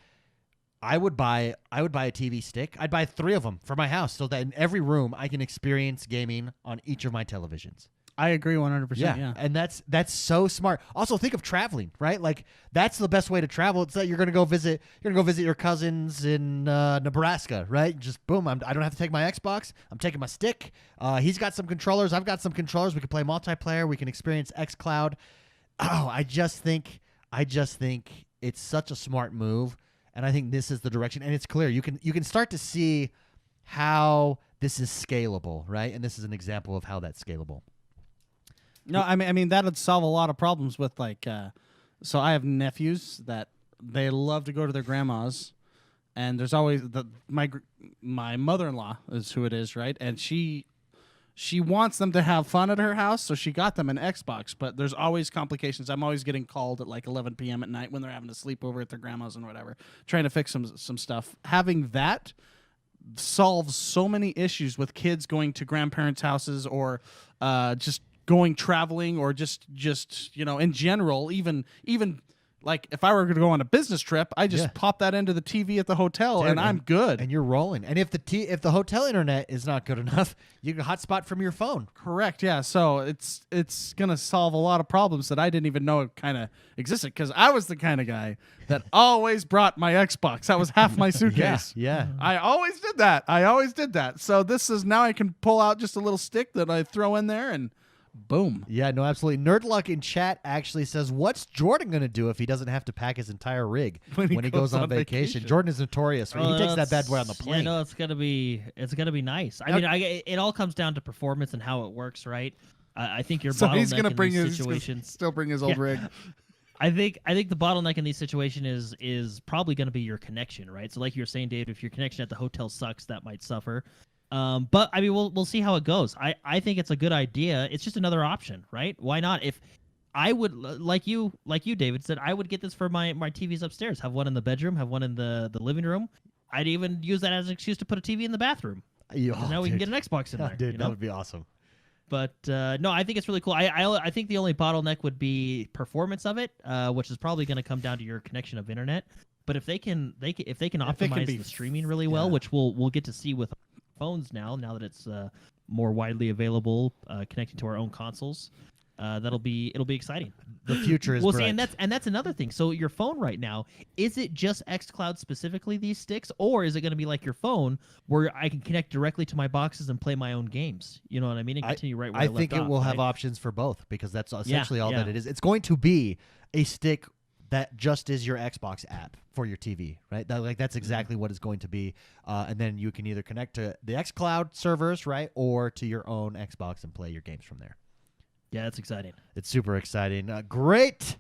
I would buy a TV stick. I'd buy 3 of them for my house so that in every room I can experience gaming on each of my televisions. I agree 100%. Yeah. And that's so smart. Also, think of traveling, right? Like that's the best way to travel. It's that you're going to go visit your cousins in Nebraska, right? Just boom, I don't have to take my Xbox. I'm taking my stick. He's got some controllers. I've got some controllers. We can play multiplayer. We can experience xCloud. Oh, I just think it's such a smart move. And I think this is the direction, and it's clear. You can start to see how this is scalable, right? And this is an example of how that's scalable. No, I mean that would solve a lot of problems with like. So I have nephews that they love to go to their grandma's, and there's always my mother-in-law is who it is, right? And she wants them to have fun at her house, so she got them an Xbox, but there's always complications. I'm always getting called at like 11 p.m. at night when they're having a sleepover at their grandma's and whatever, trying to fix some stuff. Having that solves so many issues with kids going to grandparents' houses or just going traveling or just in general, even like if I were going to go on a business trip, I just pop that into the TV at the hotel. Dude, and I'm good. And you're rolling. And if the hotel internet is not good enough, you can hotspot from your phone. Correct. Yeah. So it's gonna solve a lot of problems that I didn't even know kind of existed, because I was the kind of guy that always brought my Xbox. That was half my suitcase. Yeah. I always did that. So this is now I can pull out just a little stick that I throw in there and boom. Yeah, no, absolutely. Nerdluck in chat actually says, what's Jordan going to do if he doesn't have to pack his entire rig when he goes on vacation? Jordan is notorious. He takes that bad boy on the plane. Yeah, no, it's gonna be nice. I mean, it all comes down to performance and how it works, right? I think your bottleneck he's gonna bring in these situations. Still bring his old rig. I think the bottleneck in these situations is probably going to be your connection, right? So like you were saying, Dave, if your connection at the hotel sucks, that might suffer. But I mean, we'll see how it goes. I think it's a good idea. It's just another option, right? Why not? If I would, like you, David said, I would get this for my TVs upstairs. Have one in the bedroom. Have one in the living room. I'd even use that as an excuse to put a TV in the bathroom. Now we can get an Xbox in there. Dude, that would be awesome. But no, I think it's really cool. I think the only bottleneck would be performance of it, which is probably going to come down to your connection of internet. But if they can optimize the streaming really well, which we'll get to see with phones now that it's more widely available, connecting to our own consoles. it'll be exciting. The future is Well, bright. see, and that's another thing. So your phone right now, is it just xCloud specifically, these sticks, or is it going to be like your phone where I can connect directly to my boxes and play my own games? You know what I mean? And continue right where I think left it will off, have right? options for both, because that's essentially all yeah. that it is. It's going to be a stick that just is your Xbox app for your TV, right? That's exactly what it's going to be. And then you can either connect to the xCloud servers, right, or to your own Xbox and play your games from there. Yeah, that's exciting. It's super exciting. Great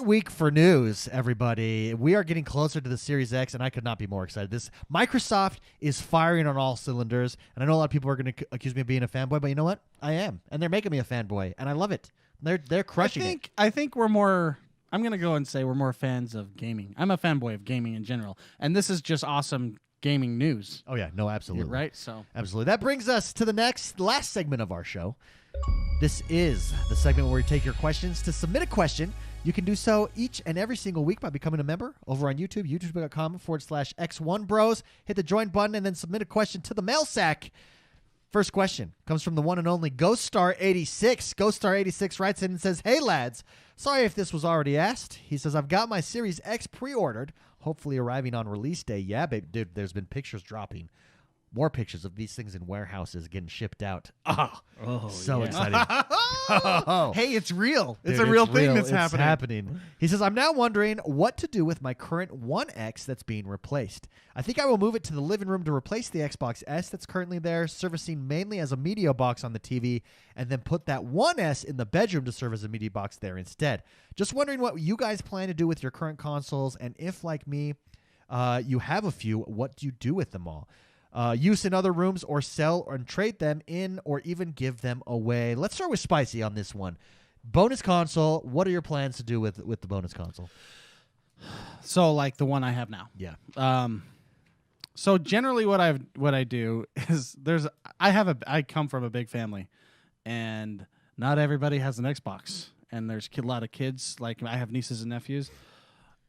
week for news, everybody. We are getting closer to the Series X, and I could not be more excited. This Microsoft is firing on all cylinders, and I know a lot of people are going to accuse me of being a fanboy, but you know what? I am, and they're making me a fanboy, and I love it. They're crushing it. I think we're more. I'm gonna go and say we're more fans of gaming. I'm a fanboy of gaming in general, and this is just awesome gaming news. Oh yeah, no, absolutely, right. So absolutely. That brings us to the last segment of our show. This is the segment where we take your questions. To submit a question, you can do so each and every single week by becoming a member over on YouTube, youtube.com/XoneBros. Hit the join button and then submit a question to the mail sack. First question comes from the one and only GhostStar86. GhostStar86 writes in and says, "Hey lads, sorry if this was already asked." He says, "I've got my Series X pre-ordered, hopefully arriving on release day." Yeah, babe, dude, there's been pictures dropping. More pictures of these things in warehouses getting shipped out. So exciting. Hey, it's real. Dude, it's a real thing that's it's happening. He says, "I'm now wondering what to do with my current One X that's being replaced. I think I will move it to the living room to replace the Xbox S that's currently there, servicing mainly as a media box on the TV, and then put that One S in the bedroom to serve as a media box there instead. Just wondering what you guys plan to do with your current consoles, and if, like me, you have a few, what do you do with them all? Use in other rooms, or sell and trade them in, or even give them away." Let's start with Spicy on this one. Bonus console, what are your plans to do with the bonus console? So, like the one I have now. Yeah. So generally, what I do is I come from a big family, and not everybody has an Xbox, and there's a lot of kids. Like, I have nieces and nephews.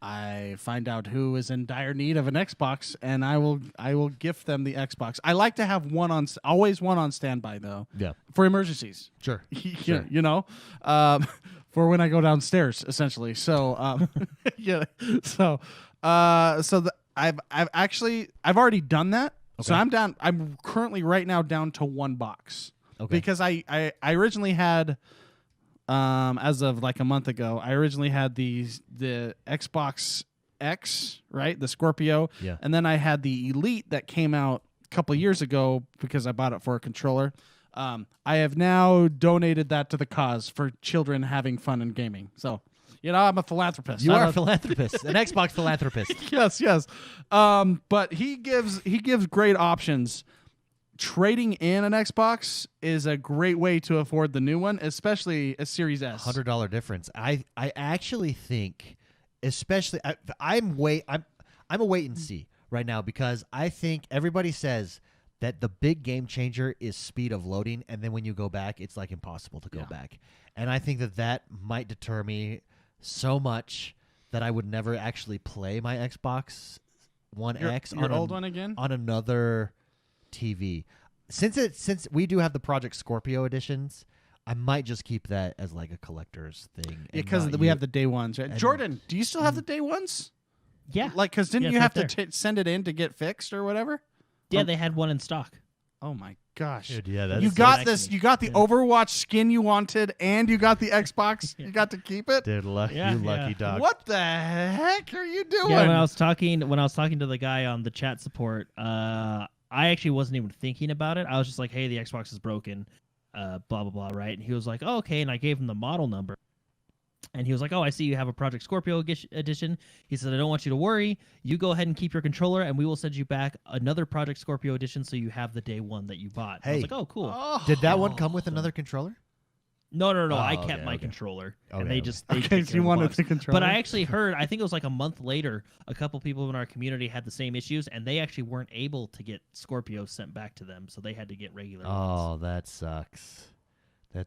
I find out who is in dire need of an Xbox, and I will gift them the Xbox. I like to have always one on standby though. Yeah. For emergencies. Sure. Sure. You know, for when I go downstairs, essentially. So, yeah. So, I've already done that. Okay. So I'm currently right now down to one box. Okay. Because I originally had. As of like a month ago, I originally had the Xbox X, right? The Scorpio. Yeah. And then I had the Elite that came out a couple years ago because I bought it for a controller. I have now donated that to the cause for children having fun in gaming. So, you know, I'm a philanthropist. You are a philanthropist, an Xbox philanthropist. Yes. But he gives great options. Trading in an Xbox is a great way to afford the new one, especially a Series S. $100 difference. I actually think, especially, I'm a wait and see right now, because I think everybody says that the big game changer is speed of loading, and then when you go back, it's like impossible to go back. And I think that might deter me so much that I would never actually play my Xbox One X on old one again on another TV. Since we do have the Project Scorpio editions, I might just keep that as like a collector's thing. Because we have the day ones, right? Jordan, do you still have the day ones? Yeah. Like, because didn't you have to send it in to get fixed or whatever? Yeah, they had one in stock. Oh my gosh. Dude, yeah, that's you got this. You got the Overwatch skin you wanted, and you got the Xbox. You got to keep it. Dude, lucky dog. What the heck are you doing? Yeah, when I was talking to the guy on the chat support, I actually wasn't even thinking about it. I was just like, "Hey, the Xbox is broken," blah blah blah, right? And he was like, "Oh, okay," and I gave him the model number. And he was like, "Oh, I see you have a Project Scorpio edition." He said, "I don't want you to worry. You go ahead and keep your controller, and we will send you back another Project Scorpio edition so you have the day one that you bought." Hey. I was like, "Oh, cool." Did that one come with another controller? No. Oh, I kept my controller, and they just okay. took So you wanted the controller, but I actually heard. I think it was like a month later. A couple people in our community had the same issues, and they actually weren't able to get Scorpio sent back to them, so they had to get regular ones. Oh, that sucks.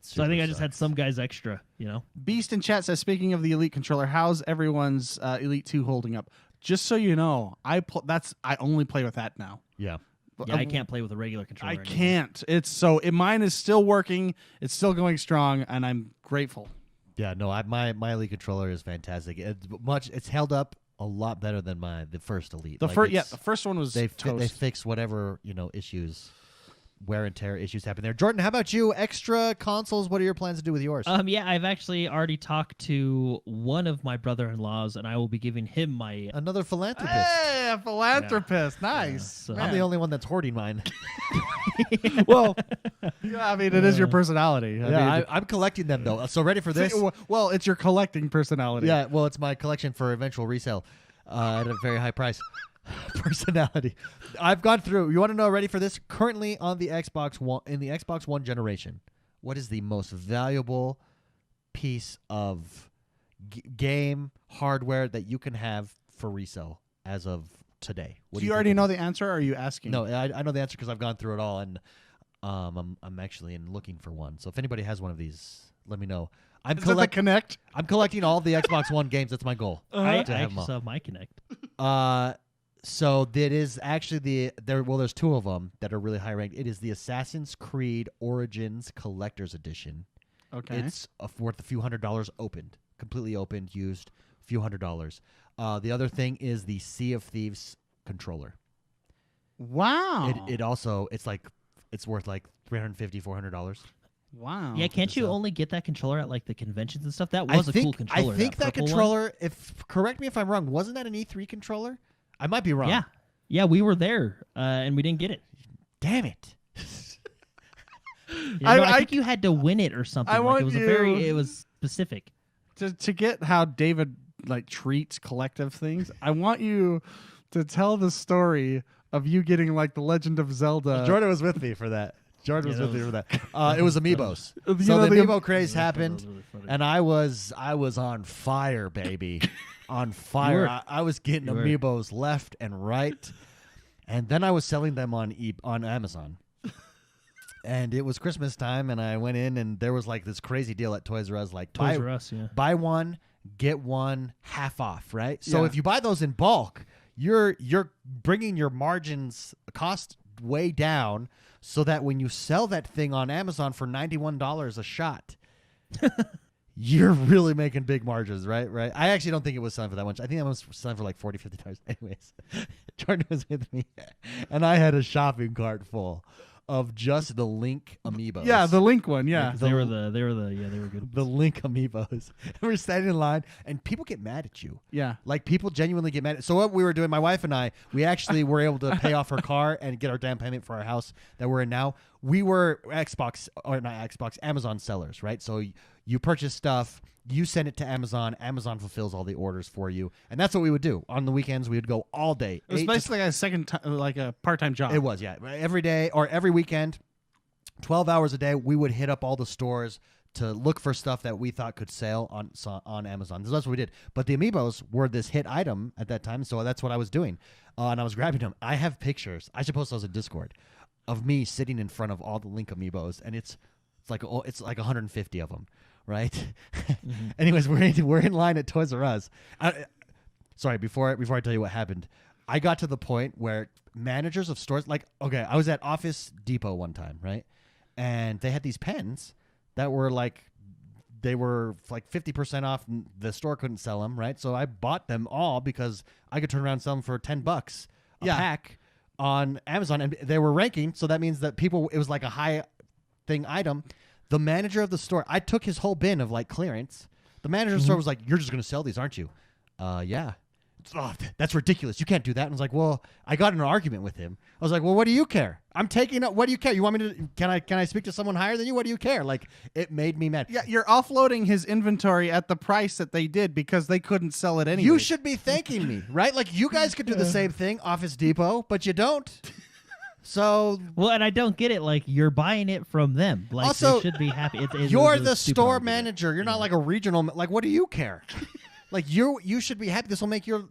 So I think I just had some guys extra, you know. Beast in chat says, speaking of the Elite controller, how's everyone's Elite 2 holding up? Just so you know, I only play with that now. Yeah. Yeah, I can't play with a regular controller. I can't. Mine is still working. It's still going strong, and I'm grateful. Yeah, no, my Elite controller is fantastic. It's held up a lot better than the first Elite. The first one was they toast. fix whatever issues, wear and tear issues happen there. Jordan, how about you? Extra consoles. What are your plans to do with yours? Yeah, I've actually already talked to one of my brother-in-laws, and I will be giving him my Another philanthropist. Hey, a philanthropist. Nice. so- I'm the only one that's hoarding mine. Well, yeah, I mean, it is your personality. I'm collecting them though. So ready for this? Well, it's your collecting personality. Yeah, well, it's my collection for eventual resale at a very high price. Personality. I've gone through. You want to know? Ready for this? Currently on the Xbox One, in the Xbox One generation, what is the most valuable piece of game hardware that you can have for resale as of today? Do you already know the answer, or are you asking? No, I know the answer because I've gone through it all, and I'm actually looking for one. So if anybody has one of these, let me know. Is it the Kinect? I'm collecting all the Xbox One games. That's my goal. I to have actually them all. still have my Kinect. So that is actually there's two of them that are really high ranked. It is the Assassin's Creed Origins Collector's Edition. Okay. It's worth a few $100 opened, completely opened, used, a few $100. The other thing is the Sea of Thieves controller. Wow. It's worth like $350, $400. Wow. Yeah, can't you only get that controller at like the conventions and stuff? That was a cool controller. I think that purple controller, correct me if I'm wrong, wasn't that an E3 controller? I might be wrong. one. Yeah, we were there and we didn't get it. Damn it. I think you had to win it or something. It was specific. To get how David treats collective things. I want you to tell the story of you getting the Legend of Zelda. Jordan was with me for that. It was Amiibos. So the the Amiibo craze happened, That was really funny. and I was on fire, baby, on fire. I was getting Amiibos left and right, and then I was selling them on Amazon. And it was Christmas time, and I went in, and there was this crazy deal at Toys R Us, Toys R Us, yeah. buy one, get one half off, right? So Yeah. if you buy those in bulk, you're bringing your margins cost way down, so that when you sell that thing on Amazon for $91 a shot, you're really making big margins, right? Right. I actually don't think it was selling for that much. I think that was selling for $40, $50. Anyways, Jordan was with me, and I had a shopping cart full of just the Link Amiibos. Yeah, the Link one. Yeah, They were good. The Link Amiibos. And we're standing in line, and people get mad at you. yeah. People genuinely get mad. So what we were doing, my wife and I, we actually were able to pay off her car and get our down payment for our house that we're in now. We were Amazon sellers, right? So you purchase stuff, you send it to Amazon, Amazon fulfills all the orders for you, and that's what we would do. On the weekends, we would go all day. It was basically a part-time job. It was, yeah. Every day or every weekend, 12 hours a day, we would hit up all the stores to look for stuff that we thought could sell on Amazon. That's what we did. But the Amiibos were this hit item at that time, so that's what I was doing. And I was grabbing them. I have pictures. I should post those in Discord of me sitting in front of all the Link Amiibos, and it's like 150 of them, right? Mm-hmm. Anyways, we're in line at Toys R Us. Sorry, before I tell you what happened, I got to the point where managers of stores, I was at Office Depot one time, right? And they had these pens that were they were 50% off. The store couldn't sell them, right? So I bought them all because I could turn around and sell them for $10 a pack on Amazon, and they were ranking. So that means that it was a high thing item. The manager of the store, I took his whole bin of clearance. The manager of the store was like, "You're just going to sell these, aren't you?" Yeah. Oh, that's ridiculous. You can't do that. And I was like, well, I got in an argument with him. I was like, well, what do you care? I'm taking it. What do you care? You want me to, can I speak to someone higher than you? What do you care? It made me mad. Yeah, you're offloading his inventory at the price that they did because they couldn't sell it anyway. You should be thanking me, right? You guys could do the same thing, Office Depot, but you don't. So well, and I don't get it. You're buying it from them. Also, they should be happy. You're the store manager. You're not a regional. What do you care? You should be happy. This will make you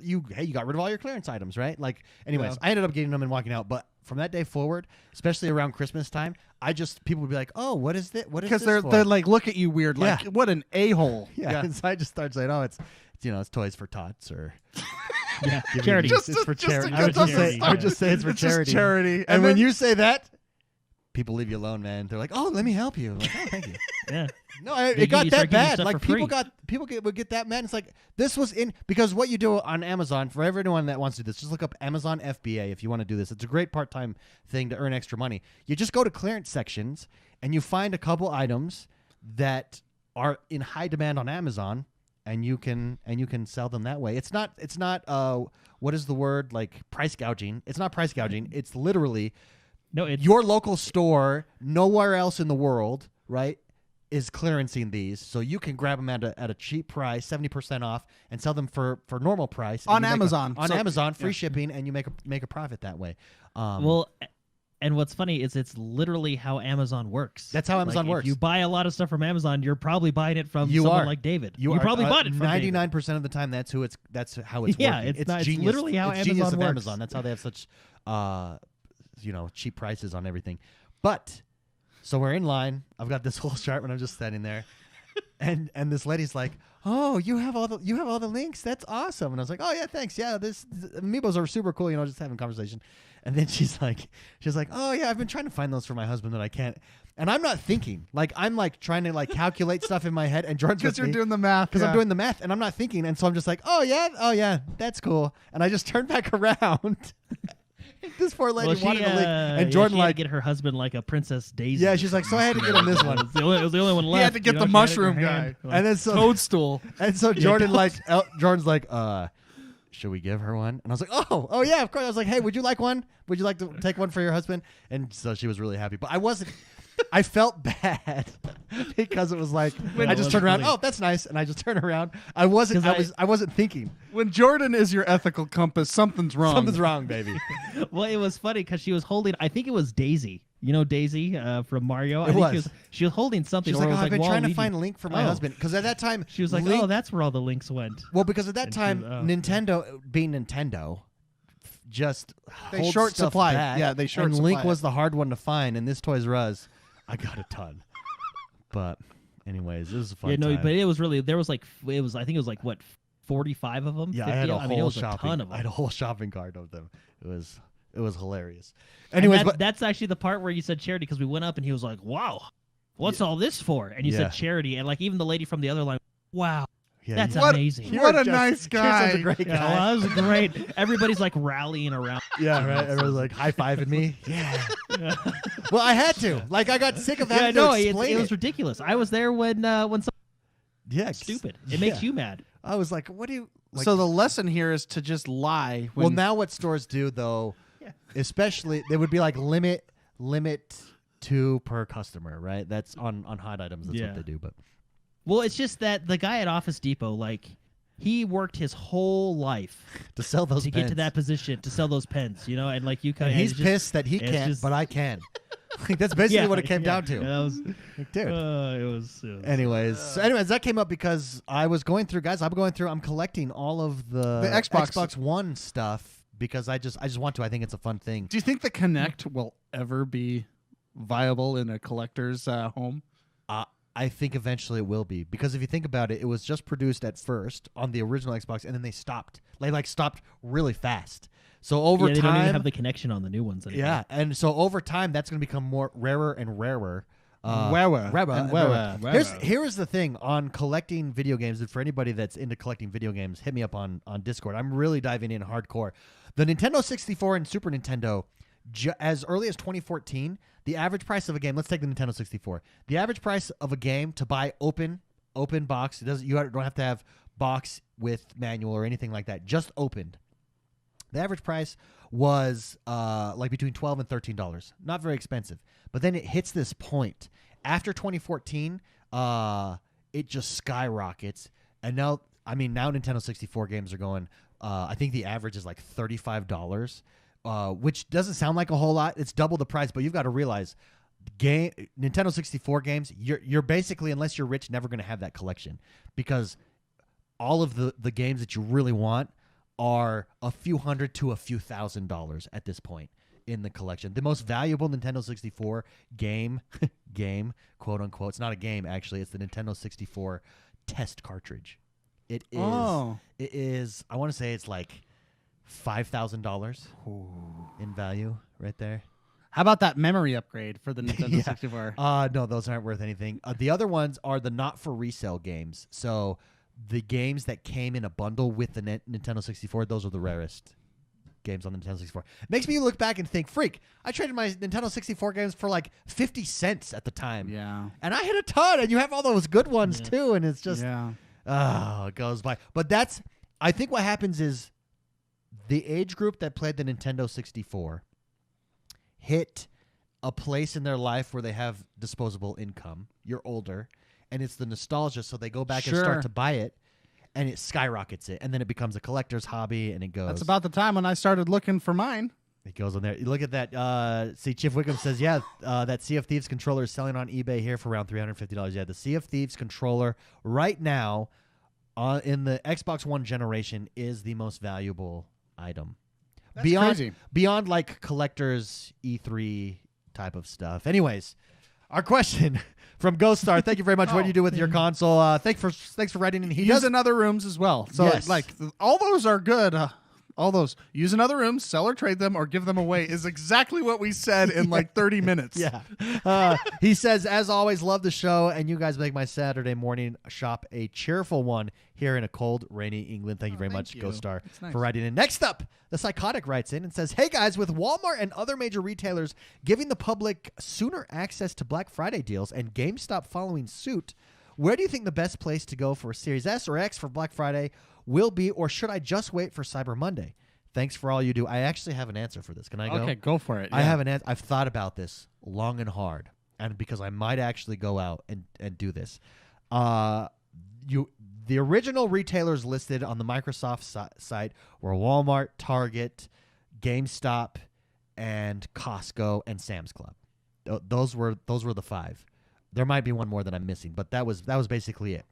got rid of all your clearance items, right? Anyways, Yeah. I ended up getting them and walking out. But from that day forward, especially around Christmas time, people would be like, "Oh, what is this? What is this?" Because they're look at you weird, what an a-hole. Yeah. And so I just started saying, "Oh, it's toys for tots or." Yeah, charity. It's for charity. I would just say it's for charity. Charity. And when you say that, people leave you alone, man. They're like, "Oh, let me help you." I'm like, "Oh, thank you." Yeah. No, it got that bad. Like people would get that mad. And it's like this was in because what you do on Amazon for everyone that wants to do this, just look up Amazon FBA if you want to do this. It's a great part-time thing to earn extra money. You just go to clearance sections and you find a couple items that are in high demand on Amazon, and you can sell them that way. It's not what is the word, like price gouging? It's not price gouging. It's literally your local store, nowhere else in the world, right? Is clearancing these, so you can grab them at a cheap price, 70% off, and sell them for normal price on Amazon. Amazon, free shipping, and you make a profit that way. And what's funny is it's literally how Amazon works. That's how Amazon works. If you buy a lot of stuff from Amazon, you're probably buying it from someone like David. You probably bought it from 99% of the time. That's how it's yeah, working. It's genius. Literally how it's Amazon works. Amazon. That's how they have such cheap prices on everything. But so we're in line. I've got this whole chart when I'm just standing there, and this lady's like, "Oh, you have all the links. That's awesome." And I was like, "Oh yeah, thanks. Yeah, this amiibos are super cool. Just having a conversation." And then she's like, "Oh yeah, I've been trying to find those for my husband, but I can't." And I'm not thinking. Like I'm like trying to like calculate stuff in my head, and Jordan's because you're doing the math. Because I'm doing the math, and I'm not thinking, and so I'm just like, "Oh yeah, that's cool." And I just turned back around. This poor lady wanted to link, and Jordan she had to get her husband like a Princess Daisy. Yeah, she's like, so I had to get him this one. It was the only one left. He had to get the mushroom guy, and then toadstool. And so Jordan's like, should we give her one? And I was like, oh yeah, of course. I was like, hey, would you like one? Would you like to take one for your husband? And so she was really happy, but I wasn't. I felt bad because it was like I just turned around. Oh, that's nice, and I just turned around. I wasn't thinking. When Jordan is your ethical compass, something's wrong. Something's wrong, baby. Well, it was funny because she was holding. I think it was Daisy. You know Daisy from Mario. She was holding something. She was like, I've been trying to find a link for my husband because at that time she was like, oh, that's where all the links went. Well, because at that time, Nintendo being Nintendo. Just they short supply. Back, yeah, they short and supply. Link was the hard one to find, and this Toys R Us, I got a ton. But anyways, it was a fun time. But it was really I think it was like what 45 of them. Yeah, 50? I had a whole a ton of them. I had a whole shopping cart of them. It was hilarious. Anyways, that's actually the part where you said charity because we went up and he was like, "Wow, what's all this for?" And you said charity, and like even the lady from the other line, "Wow." Yeah, that's amazing. What a nice guy. You're such a great guy. That was great. Everybody's like rallying around. Yeah, right. Everyone's like high-fiving me. Yeah. Well, I had to. Like, I got sick of having to explain it was ridiculous. I was there when something stupid. It makes you mad. I was like, what do you... Like, so the lesson here is to just lie. Well, now what stores do, though, especially, they would be like limit 2 per customer, right? That's on hot items. That's what they do, but... Well, it's just that the guy at Office Depot, like, he worked his whole life to sell those to pens. get to that position to sell those pens, and like you kind of. He's pissed that he can't, but I can. Like, that's basically what it came down to. That was, like, dude. It was. Anyways, that came up because I was going through, guys. I'm collecting all of the Xbox One stuff because I just want to. I think it's a fun thing. Do you think the Kinect will ever be viable in a collector's home? I think eventually it will be because if you think about it, it was just produced at first on the original Xbox, and then they stopped. They stopped really fast. So over time, they don't even have the connection on the new ones anymore. Yeah, and so over time, that's going to become more rarer and rarer. Here's the thing on collecting video games, and for anybody that's into collecting video games, hit me up on Discord. I'm really diving in hardcore. The Nintendo 64 and Super Nintendo, as early as 2014. The average price of a game, let's take the Nintendo 64. The average price of a game to buy open box, you don't have to have box with manual or anything like that, just opened. The average price was like between $12 and $13. Not very expensive. But then it hits this point. After 2014, it just skyrockets. And now Nintendo 64 games are going, I think the average is like $35. Which doesn't sound like a whole lot. It's double the price, but you've got to realize, Nintendo 64 games, you're basically, unless you're rich, never going to have that collection because all of the games that you really want are a few $100 to a few $1,000 at this point in the collection. The most valuable Nintendo 64 game, quote unquote, it's not a game actually, it's the Nintendo 64 test cartridge. It is, I want to say it's like $5,000 in value right there. How about that memory upgrade for the Nintendo 64? No, those aren't worth anything. The other ones are the not for resale games. So the games that came in a bundle with the Nintendo 64, those are the rarest games on the Nintendo 64. Makes me look back and think, freak, I traded my Nintendo 64 games for like 50 cents at the time. Yeah. And I hit a ton, and you have all those good ones too, and it's just, it goes by. But I think what happens is the age group that played the Nintendo 64 hit a place in their life where they have disposable income. You're older, and it's the nostalgia, so they go back and start to buy it, and it skyrockets it, and then it becomes a collector's hobby, and it goes. That's about the time when I started looking for mine. It goes on there. You look at that. See, Chief Wickham says, that Sea of Thieves controller is selling on eBay here for around $350. Yeah, the Sea of Thieves controller right now in the Xbox One generation is the most valuable item. That's crazy. Beyond like collectors E3 type of stuff. Anyways, our question from Ghost Star. Thank you very much. What do you do with your console? Thanks for writing in. He does in other rooms as well. So all those are good. All those use in other rooms, sell or trade them, or give them away is exactly what we said in like 30 minutes. Yeah. He says, as always, love the show, and you guys make my Saturday morning shop a cheerful one here in a cold, rainy England. Thank you very much, Ghost Star, for writing in. Next up, the Psychotic writes in and says, hey guys, with Walmart and other major retailers giving the public sooner access to Black Friday deals and GameStop following suit, where do you think the best place to go for a Series S or X for Black Friday will be, or should I just wait for Cyber Monday? Thanks for all you do. I actually have an answer for this. Can I go? Okay, go for it. I have an answer. I've thought about this long and hard, and because I might actually go out and do this. The original retailers listed on the Microsoft site were Walmart, Target, GameStop, and Costco and Sam's Club. Those were the five. There might be one more that I'm missing, but that was basically it.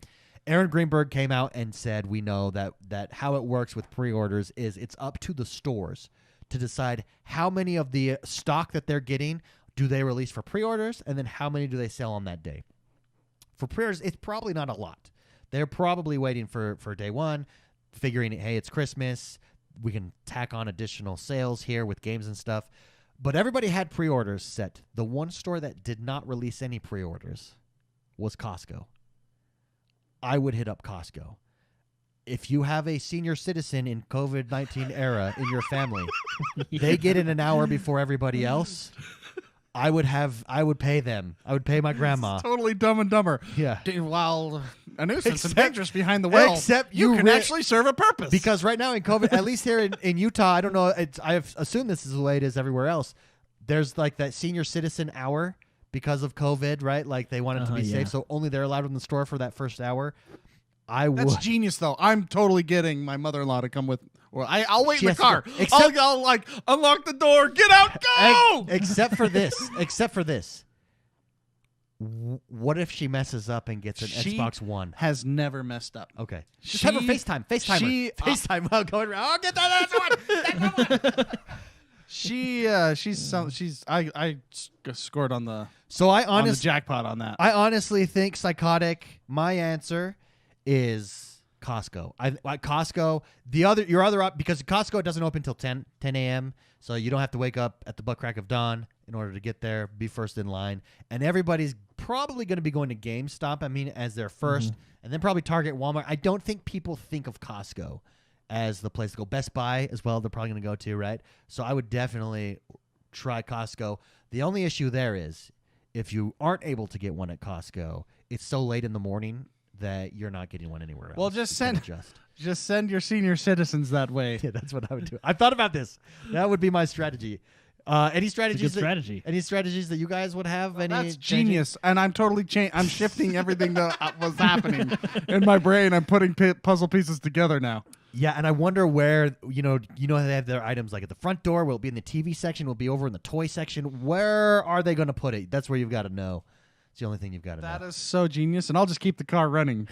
Aaron Greenberg came out and said, we know that how it works with pre-orders is it's up to the stores to decide how many of the stock that they're getting do they release for pre-orders, and then how many do they sell on that day. For pre-orders, it's probably not a lot. They're probably waiting for day one, figuring, hey, it's Christmas. We can tack on additional sales here with games and stuff. But everybody had pre-orders set. The one store that did not release any pre-orders was Costco. I would hit up Costco. If you have a senior citizen in COVID-19 era in your family, they get in an hour before everybody else. I would pay them. I would pay my grandma. It's totally Dumb and Dumber. Yeah. Well, a nuisance and dangerous behind the well. Except you can actually serve a purpose. Because right now in COVID, at least here in Utah, I don't know. I assume this is the way it is everywhere else. There's like that senior citizen hour because of COVID, right? Like they want it to be safe, so only they're allowed in the store for that first hour. That's genius, though. I'm totally getting my mother-in-law to come with. Well, I'll wait in the car. I'll like unlock the door, get out, go. Except for this. What if she messes up and gets an Xbox One? Has never messed up. Okay, just have her FaceTime. FaceTime. Well, going around. I'll get that one. I scored on the on the jackpot on that. I honestly think Psychotic. My answer is Costco. Costco. Your other because Costco doesn't open until 10 a.m. So you don't have to wake up at the butt crack of dawn in order to get there, be first in line. And everybody's probably going to be going to GameStop. I mean, as their first, and then probably Target, Walmart. I don't think people think of Costco as the place to go. Best Buy as well, they're probably going to go to, right? So I would definitely try Costco. The only issue there is if you aren't able to get one at Costco, it's so late in the morning that you're not getting one anywhere else. Well, just send your senior citizens that way. Yeah, that's what I would do. I've thought about this. That would be my strategy. Any strategies? Any strategies that you guys would have? That's genius, and I'm totally I'm shifting everything that was happening in my brain. I'm putting puzzle pieces together now. Yeah, and I wonder where you know they have their items like at the front door. Will it be in the TV section? Will it be over in the toy section? Where are they going to put it? That's where you've got to know. It's the only thing you've got to know. That is so genius, and I'll just keep the car running.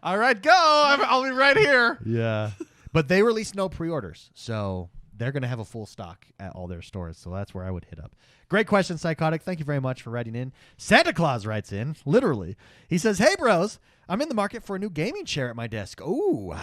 All right, go! I'll be right here. Yeah, but they released no pre-orders, so they're going to have a full stock at all their stores. So that's where I would hit up. Great question, Psychotic. Thank you very much for writing in. Santa Claus writes in, literally. He says, hey, bros, I'm in the market for a new gaming chair at my desk. Ooh,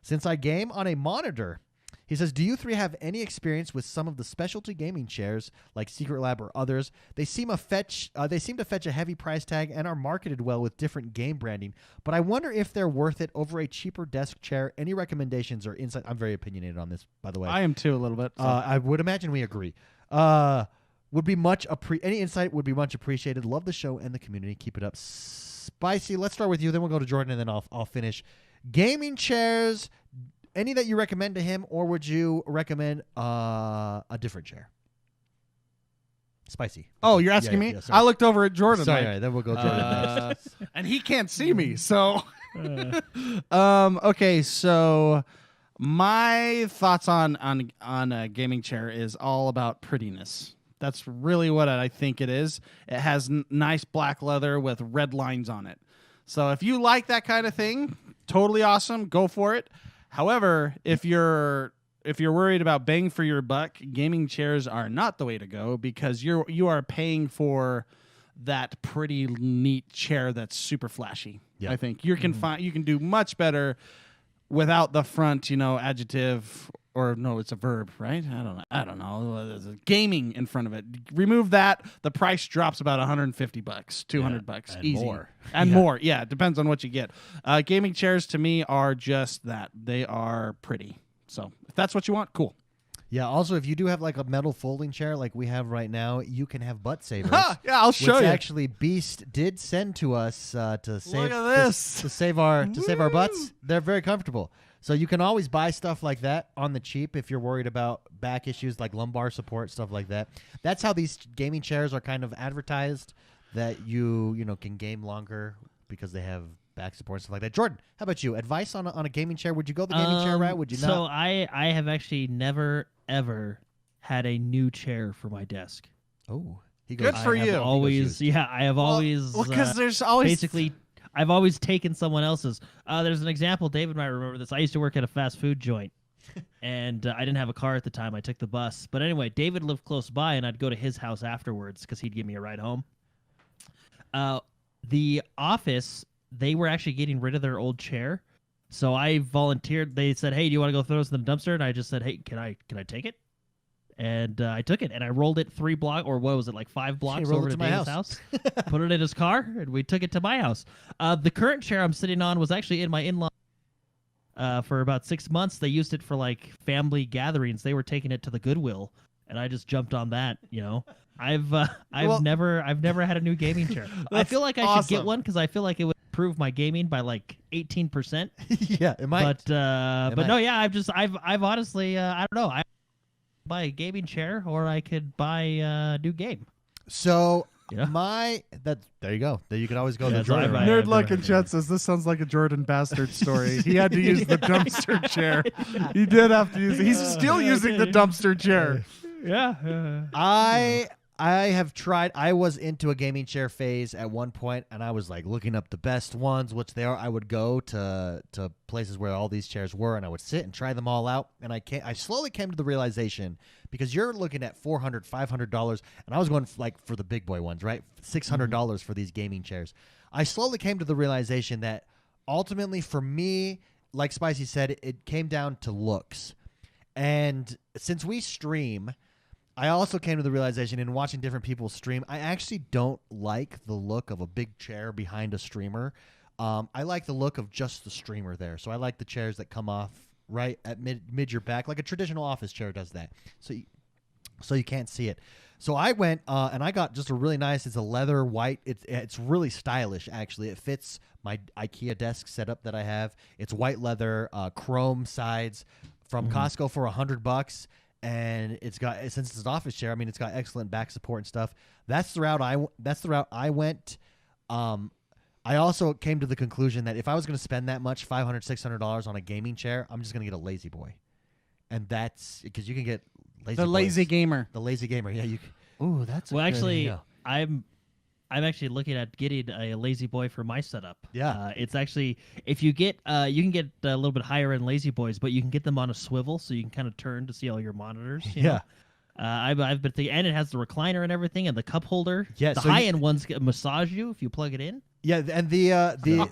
since I game on a monitor, He says, do you three have any experience with some of the specialty gaming chairs like Secret Lab or others? They seem to fetch a heavy price tag and are marketed well with different game branding, but I wonder if they're worth it over a cheaper desk chair. Any recommendations or insight? I'm very opinionated on this, by the way. I am too, a little bit. So. I would imagine we agree. Would be much any insight would be much appreciated. Love the show and the community. Keep it up. Spicy. Let's start with you, then we'll go to Jordan, and then I'll finish. Gaming chairs, any that you recommend to him, or would you recommend a different chair? Spicy. Oh, you're asking me? I looked over at Jordan. Sorry, right, then we'll go Jordan next. And he can't see me, so. Okay, so my thoughts on a gaming chair is all about prettiness. That's really what I think it is. It has nice black leather with red lines on it. So if you like that kind of thing, totally awesome. Go for it. However, if you're worried about bang for your buck, gaming chairs are not the way to go because you are paying for that pretty neat chair that's super flashy. Yeah. I think you can do much better without the front, adjective. Or no, it's a verb, right? I don't know. There's a gaming in front of it. Remove that, the price drops about $150, $200, and easy, more. And more. Yeah, it depends on what you get. Gaming chairs to me are just that. They are pretty. So if that's what you want, cool. Yeah. Also, if you do have like a metal folding chair like we have right now, you can have butt savers. Yeah, I'll show you. Actually, Beast did send to us to save. Look at this. To save our butts. They're very comfortable. So you can always buy stuff like that on the cheap if you're worried about back issues like lumbar support, stuff like that. That's how these gaming chairs are kind of advertised, that you can game longer because they have back support and stuff like that. Jordan, how about you? Advice on a gaming chair? Would you go the gaming chair route? Would you not? So I have actually never, ever had a new chair for my desk. Oh, good for you. I have always. Well, because there's always basically. I've always taken someone else's. There's an example. David might remember this. I used to work at a fast food joint, and I didn't have a car at the time. I took the bus. But anyway, David lived close by, and I'd go to his house afterwards because he'd give me a ride home. The office, they were actually getting rid of their old chair. So I volunteered. They said, hey, do you want to go throw this in the dumpster? And I just said, hey, can I take it? And I took it, and I rolled it 5 blocks over to David's house, put it in his car, and we took it to my house. The current chair I'm sitting on was actually in my in-law for about 6 months. They used it for like family gatherings. They were taking it to the Goodwill, and I just jumped on that. I've never had a new gaming chair. I feel like I should get one because I feel like it would improve my gaming by like 18%. Yeah, it might. But no, yeah, I've honestly I don't know. I buy a gaming chair, or I could buy a new game. So there you go. There you can always go. Yeah, the Jordan. Nerd Luck in chat says this sounds like a Jordan Bastard story. He had to use the dumpster chair. He did have to use it. He's still using the dumpster chair. Yeah. I have tried. I was into a gaming chair phase at one point, and I was like looking up the best ones, which they are. I would go to places where all these chairs were, and I would sit and try them all out. And I slowly came to the realization, because you're looking at $400, $500, and I was going for the big boy ones, right? $600 for these gaming chairs. I slowly came to the realization that ultimately, for me, like Spicy said, it came down to looks. And since we stream, I also came to the realization in watching different people stream, I actually don't like the look of a big chair behind a streamer. I like the look of just the streamer there. So I like the chairs that come off right at mid your back, like a traditional office chair does that. So you can't see it. So I went and I got just a really nice. It's a leather white. It's really stylish actually. It fits my IKEA desk setup that I have. It's white leather, chrome sides from Costco for $100. And it's got, since it's an office chair, I mean, it's got excellent back support and stuff. That's the route I went. I also came to the conclusion that if I was going to spend that much, $500, $600 on a gaming chair, I'm just going to get a lazy boy, and that's because you can get lazy gamer. The lazy gamer, yeah. You. Ooh, that's actually I'm actually looking at getting a lazy boy for my setup. Yeah. It's actually, if you get, you can get a little bit higher end lazy boys, but you can get them on a swivel so you can kind of turn to see all your monitors. You know? I've been thinking, and it has the recliner and everything and the cup holder. Yeah. The high end ones massage you if you plug it in. Yeah. And the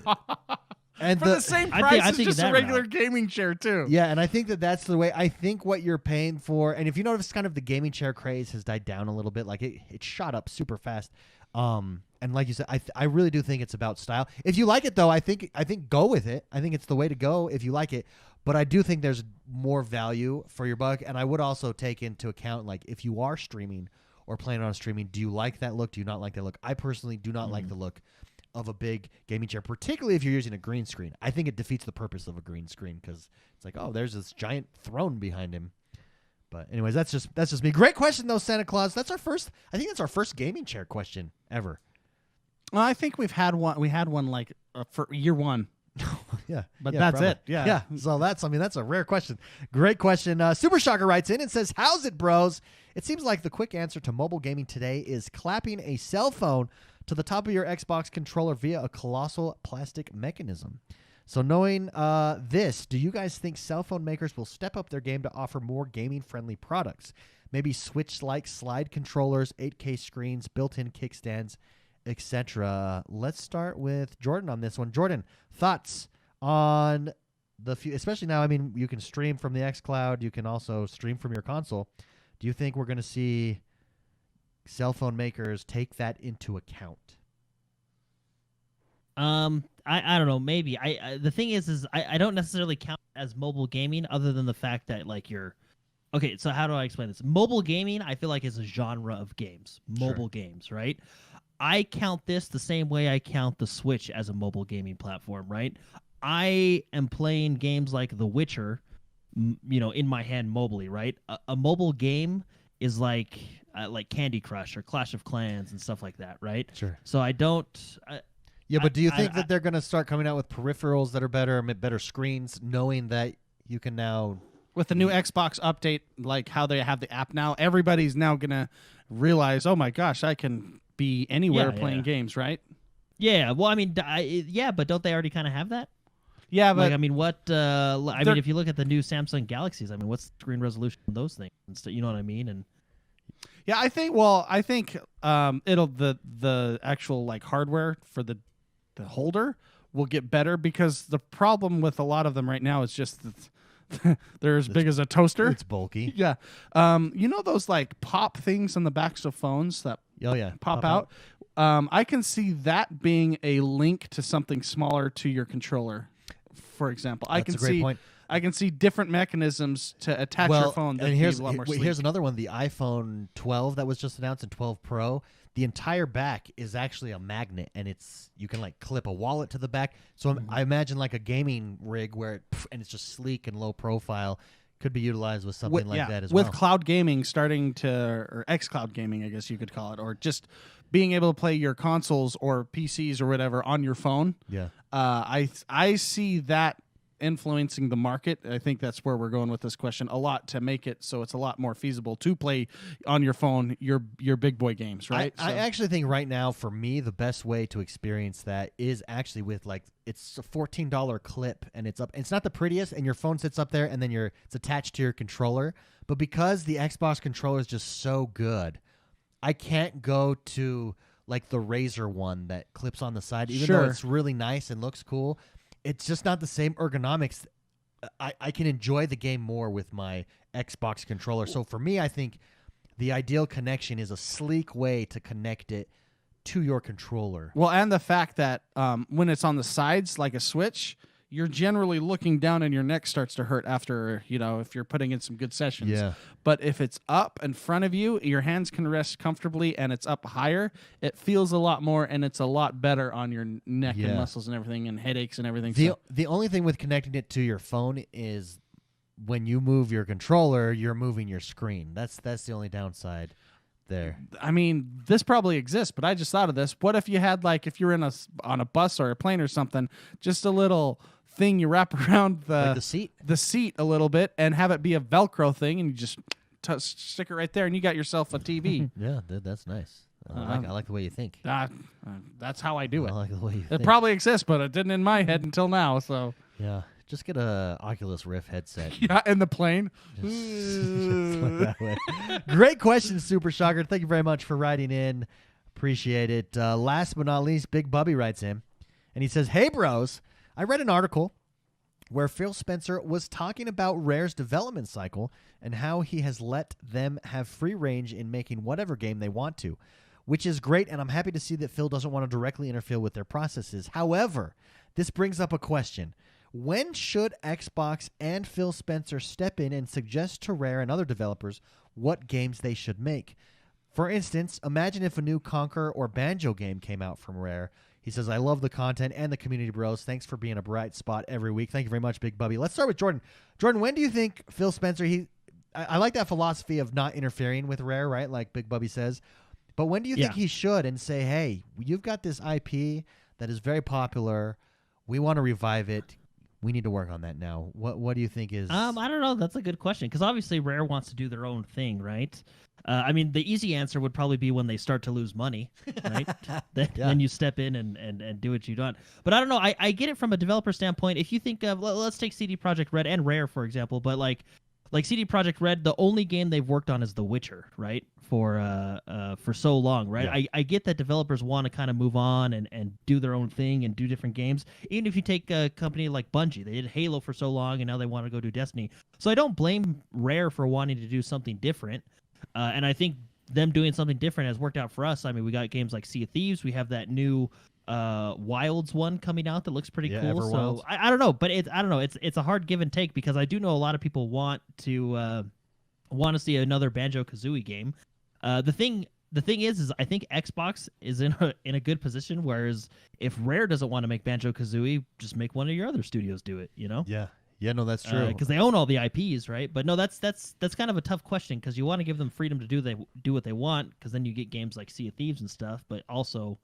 And for the same price as just a regular gaming chair too. Yeah, and I think that's the way. I think what you're paying for, and if you notice, kind of the gaming chair craze has died down a little bit. Like it shot up super fast. And like you said, I really do think it's about style. If you like it though, I think go with it. I think it's the way to go if you like it. But I do think there's more value for your buck, and I would also take into account, like, if you are streaming or planning on streaming, do you like that look? Do you not like that look? I personally do not like the look of a big gaming chair, particularly if you're using a green screen. I think it defeats the purpose of a green screen because it's like, oh, there's this giant throne behind him. But anyways, that's just me. Great question though, Santa Claus. I think that's our first gaming chair question ever. Well, I think we've had one. We had one like for year one. Yeah, but yeah, that's probably. it. Yeah, yeah. So that's a rare question. Great question. Super Shocker writes in and says, "How's it, bros? It seems like the quick answer to mobile gaming today is clapping a cell phone to the top of your Xbox controller via a colossal plastic mechanism. So knowing this, do you guys think cell phone makers will step up their game to offer more gaming-friendly products? Maybe Switch-like slide controllers, 8K screens, built-in kickstands, etc. Let's start with Jordan on this one. Jordan, thoughts on especially now, I mean, you can stream from the xCloud. You can also stream from your console. Do you think we're going to see cell phone makers take that into account? I don't know. Maybe. The thing is I don't necessarily count as mobile gaming, other than the fact that like you're. Okay, so how do I explain this? Mobile gaming, I feel like, is a genre of games. Mobile games, right? I count this the same way I count the Switch as a mobile gaming platform, right? I am playing games like The Witcher, in my hand mobily, right? A mobile game is like Candy Crush or Clash of Clans and stuff like that, right? Sure. So I don't. Yeah, but do you think that they're going to start coming out with peripherals that are better screens, knowing that you can now... With the new Xbox update, like how they have the app now, everybody's now going to realize, oh my gosh, I can be anywhere playing games, right? Yeah, well, I mean, but don't they already kind of have that? Yeah, but... Like, I mean, I mean, if you look at the new Samsung Galaxies, I mean, what's the screen resolution of those things? You know what I mean? And... Yeah, I think it'll the actual like hardware for the holder will get better, because the problem with a lot of them right now is just that they're as big as a toaster. It's bulky. Yeah. Those like pop things on the backs of phones that pop out? I can see that being a link to something smaller to your controller, for example. That's a great point. I can see different mechanisms to attach your phone. And here's another one. The iPhone 12 that was just announced, and 12 Pro. The entire back is actually a magnet, and you can like clip a wallet to the back. So I imagine like a gaming rig where it's just sleek and low profile, could be utilized with something like that as well. With cloud gaming or xCloud gaming, I guess you could call it, or just being able to play your consoles or PCs or whatever on your phone. Yeah. I see that influencing the market. I think that's where we're going with this question a lot, to make it so it's a lot more feasible to play on your phone your big boy games, right? I actually think right now, for me, the best way to experience that is actually with it's a $14 clip, and it's not the prettiest, and your phone sits up there, and then it's attached to your controller. But because the Xbox controller is just so good, I can't go to like the Razer one that clips on the side, even though it's really nice and looks cool. It's just not the same ergonomics. I can enjoy the game more with my Xbox controller. So for me, I think the ideal connection is a sleek way to connect it to your controller. Well, and the fact that when it's on the sides like a Switch, you're generally looking down and your neck starts to hurt after, if you're putting in some good sessions. Yeah. But if it's up in front of you, your hands can rest comfortably, and it's up higher, it feels a lot more, and it's a lot better on your neck and muscles and everything, and headaches and everything. The only thing with connecting it to your phone is when you move your controller, you're moving your screen. That's the only downside there. I mean, this probably exists, but I just thought of this. What if you had, like, if you're on a bus or a plane or something, just a little thing you wrap around the seat a little bit, and have it be a Velcro thing, and you just stick it right there, and you got yourself a TV. Yeah, that's nice. I like the way you think. That's how I do it. I like the way you think. It probably exists, but it didn't in my head until now. So yeah, just get a Oculus Rift headset. Yeah, in the plane. Just that way. Great question, Super Shocker. Thank you very much for writing in. Appreciate it. Last but not least, Big Bubby writes in, and he says, "Hey, bros. I read an article where Phil Spencer was talking about Rare's development cycle and how he has let them have free range in making whatever game they want to, which is great, and I'm happy to see that Phil doesn't want to directly interfere with their processes. However, this brings up a question. When should Xbox and Phil Spencer step in and suggest to Rare and other developers what games they should make? For instance, imagine if a new Conquer or Banjo game came out from Rare. He says, I love the content and the community, bros. Thanks for being a bright spot every week. Thank you very much, Big Bubby. Let's start with Jordan. Jordan, when do you think Phil Spencer, I like that philosophy of not interfering with Rare, right? Like Big Bubby says. But when do you think he should and say, hey, you've got this IP that is very popular. We want to revive it. We need to work on that now. What do you think is... I don't know. That's a good question because obviously Rare wants to do their own thing, right? I mean, the easy answer would probably be when they start to lose money, right? Then you step in and do what you want. But I don't know. I get it from a developer standpoint. If you think of... Let's take CD Projekt Red and Rare, for example. But like CD Projekt Red, the only game they've worked on is The Witcher, right? For so long, right? Yeah. I get that developers want to kind of move on and do their own thing and do different games. Even if you take a company like Bungie, they did Halo for so long and now they want to go do Destiny. So I don't blame Rare for wanting to do something different. And I think them doing something different has worked out for us. I mean, we got games like Sea of Thieves. We have that new Wilds one coming out that looks pretty cool. Everwilds. So I don't know, but I don't know. It's a hard give and take because I do know a lot of people want to see another Banjo-Kazooie game. The thing is I think Xbox is in a good position. Whereas if Rare doesn't want to make Banjo-Kazooie, just make one of your other studios do it. You know? Yeah, no, that's true. Because they own all the IPs, right? But no, that's kind of a tough question because you want to give them freedom to do what they want because then you get games like Sea of Thieves and stuff. But also,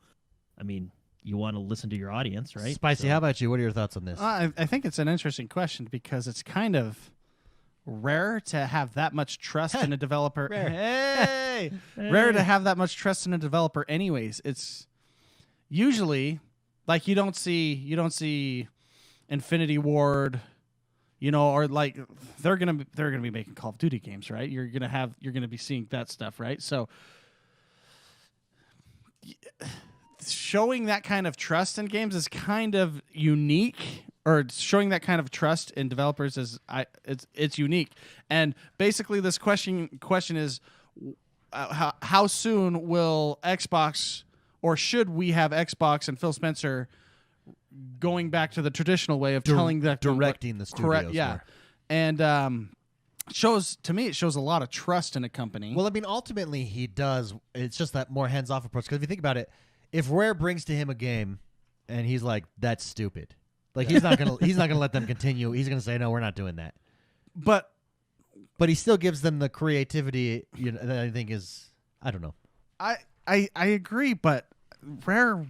I mean, you want to listen to your audience, right? Spicy, how about you? What are your thoughts on this? I think it's an interesting question because it's kind of rare to have that much trust in a developer. Rare. Hey! Rare to have that much trust in a developer anyways. It's usually like you don't see Infinity Ward, you know, or like they're gonna be making Call of Duty games, right? You're gonna be seeing that stuff, right? So showing that kind of trust in games is kind of unique, or showing that kind of trust in developers it's unique. And basically, this question is, how soon will Xbox, or should we have Xbox and Phil Spencer going back to the traditional way of telling the directing the studios? Correct, yeah. More. And it shows a lot of trust in a company. Well, I mean, ultimately he does. It's just that more hands-off approach. Because if you think about it, if Rare brings to him a game and he's like, "That's stupid," like he's not gonna let them continue. He's gonna say, "No, we're not doing that." But he still gives them the creativity. You know, that I think is, I don't know. I agree, but Rare.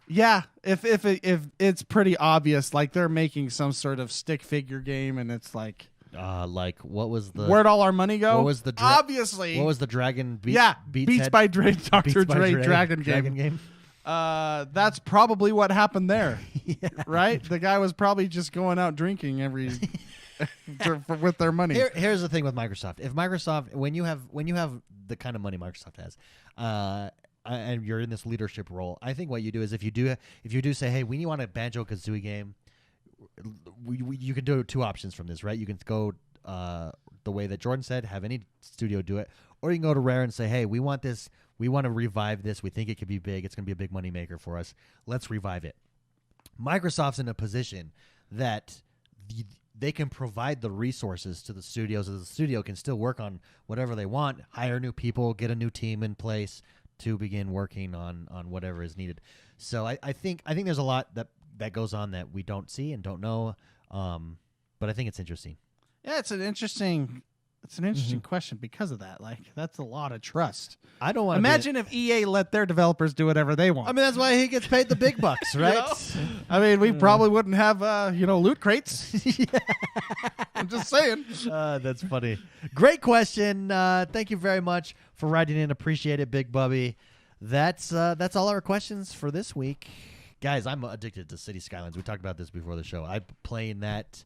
Yeah, if it's pretty obvious, like they're making some sort of stick figure game, and it's like what was the where'd all our money go? What was the obviously? What was the Dragon? Beats by Dre, Dr. Dre Dragon game. That's probably what happened there, Yeah. right? The guy was probably just going out drinking with their money. Here's the thing with Microsoft. If Microsoft, when you have the kind of money Microsoft has, and you're in this leadership role, I think what you do is if you do say, hey, we want a Banjo-Kazooie game, you can do two options from this, right? You can go the way that Jordan said, have any studio do it, or you can go to Rare and say, hey, we want this, we want to revive this, we think it could be big, it's going to be a big money maker for us, let's revive it. Microsoft's in a position that they can provide the resources to the studios, so the studio can still work on whatever they want, hire new people, get a new team in place to begin working on whatever is needed. So I think there's a lot that goes on that we don't see and don't know, but I think it's interesting. Yeah, it's an interesting question because of that. Like, that's a lot of trust. I don't want to imagine if EA let their developers do whatever they want. I mean, that's why he gets paid the big bucks, right? You know? I mean, we probably wouldn't have loot crates. I'm just saying. That's funny. Great question. Thank you very much for writing in. Appreciate it, Big Bubby. That's all our questions for this week. Guys, I'm addicted to City Skylines. We talked about this before the show. I'm playing that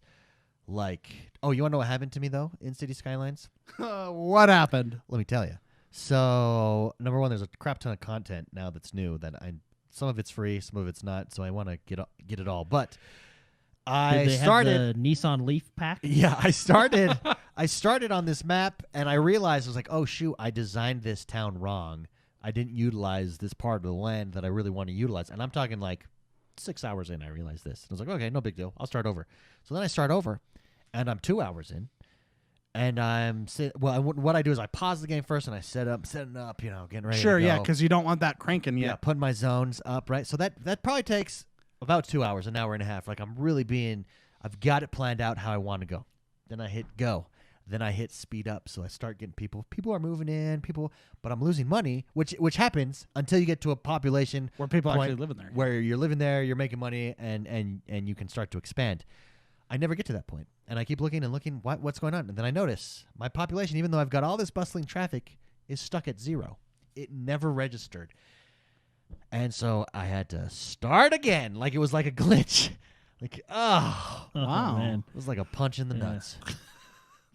like... Oh, you want to know what happened to me, though, in City Skylines? What happened? Let me tell you. So, number one, there's a crap ton of content now that's new that I'm some of it's free, some of it's not. So I want to get it all. But Did they started have the Nissan Leaf pack. Yeah, I started on this map, and I realized I was like, oh shoot, I designed this town wrong. I didn't utilize this part of the land that I really want to utilize, and I'm talking like 6 hours in. I realized this, and I was like, okay, no big deal. I'll start over. So then I start over, and I'm 2 hours in. And what I do is I pause the game first and I setting up, getting ready. Sure, to go. yeah, because you don't want that cranking yet. Yeah, putting my zones up, right? So that probably takes about 2 hours, an hour and a half. Like I'm really I've got it planned out how I want to go. Then I hit go. Then I hit speed up. So I start getting people. People are moving in, but I'm losing money, which happens until you get to a population where people point actually living there. Where you're living there, you're making money, and you can start to expand. I never get to that point. And I keep looking and looking, what's going on? And then I notice my population, even though I've got all this bustling traffic, is stuck at 0. It never registered. And so I had to start again. Like it was like a glitch. Like, wow. Man. It was like a punch in the nuts.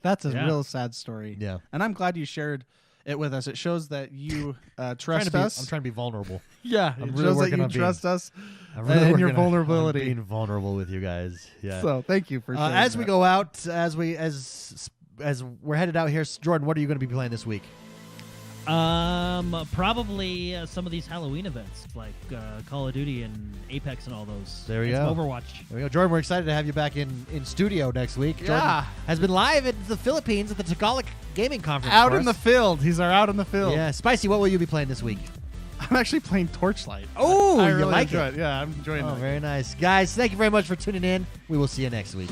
That's a real sad story. Yeah. And I'm glad you shared it with us. It shows that you trust us. I'm trying to be vulnerable. Yeah, I'm it really shows that working you on trust us really and your working on vulnerability. being vulnerable with you guys. Yeah. So thank you for sharing as we that. go out, as we're headed out here, Jordan, what are you going to be playing this week? Probably some of these Halloween events like Call of Duty and Apex and all those. There we and go. some Overwatch. There we go. Jordan, we're excited to have you back in studio next week. Yeah. Jordan has been live in the Philippines at the Tagalog Gaming Conference. Out for in the us. field. He's out in the field. Yeah. Spicy, what will you be playing this week? I'm actually playing Torchlight. Oh, I you really like enjoy it? Yeah, I'm enjoying Oh, it. very nice. Guys, thank you very much for tuning in. We will see you next week.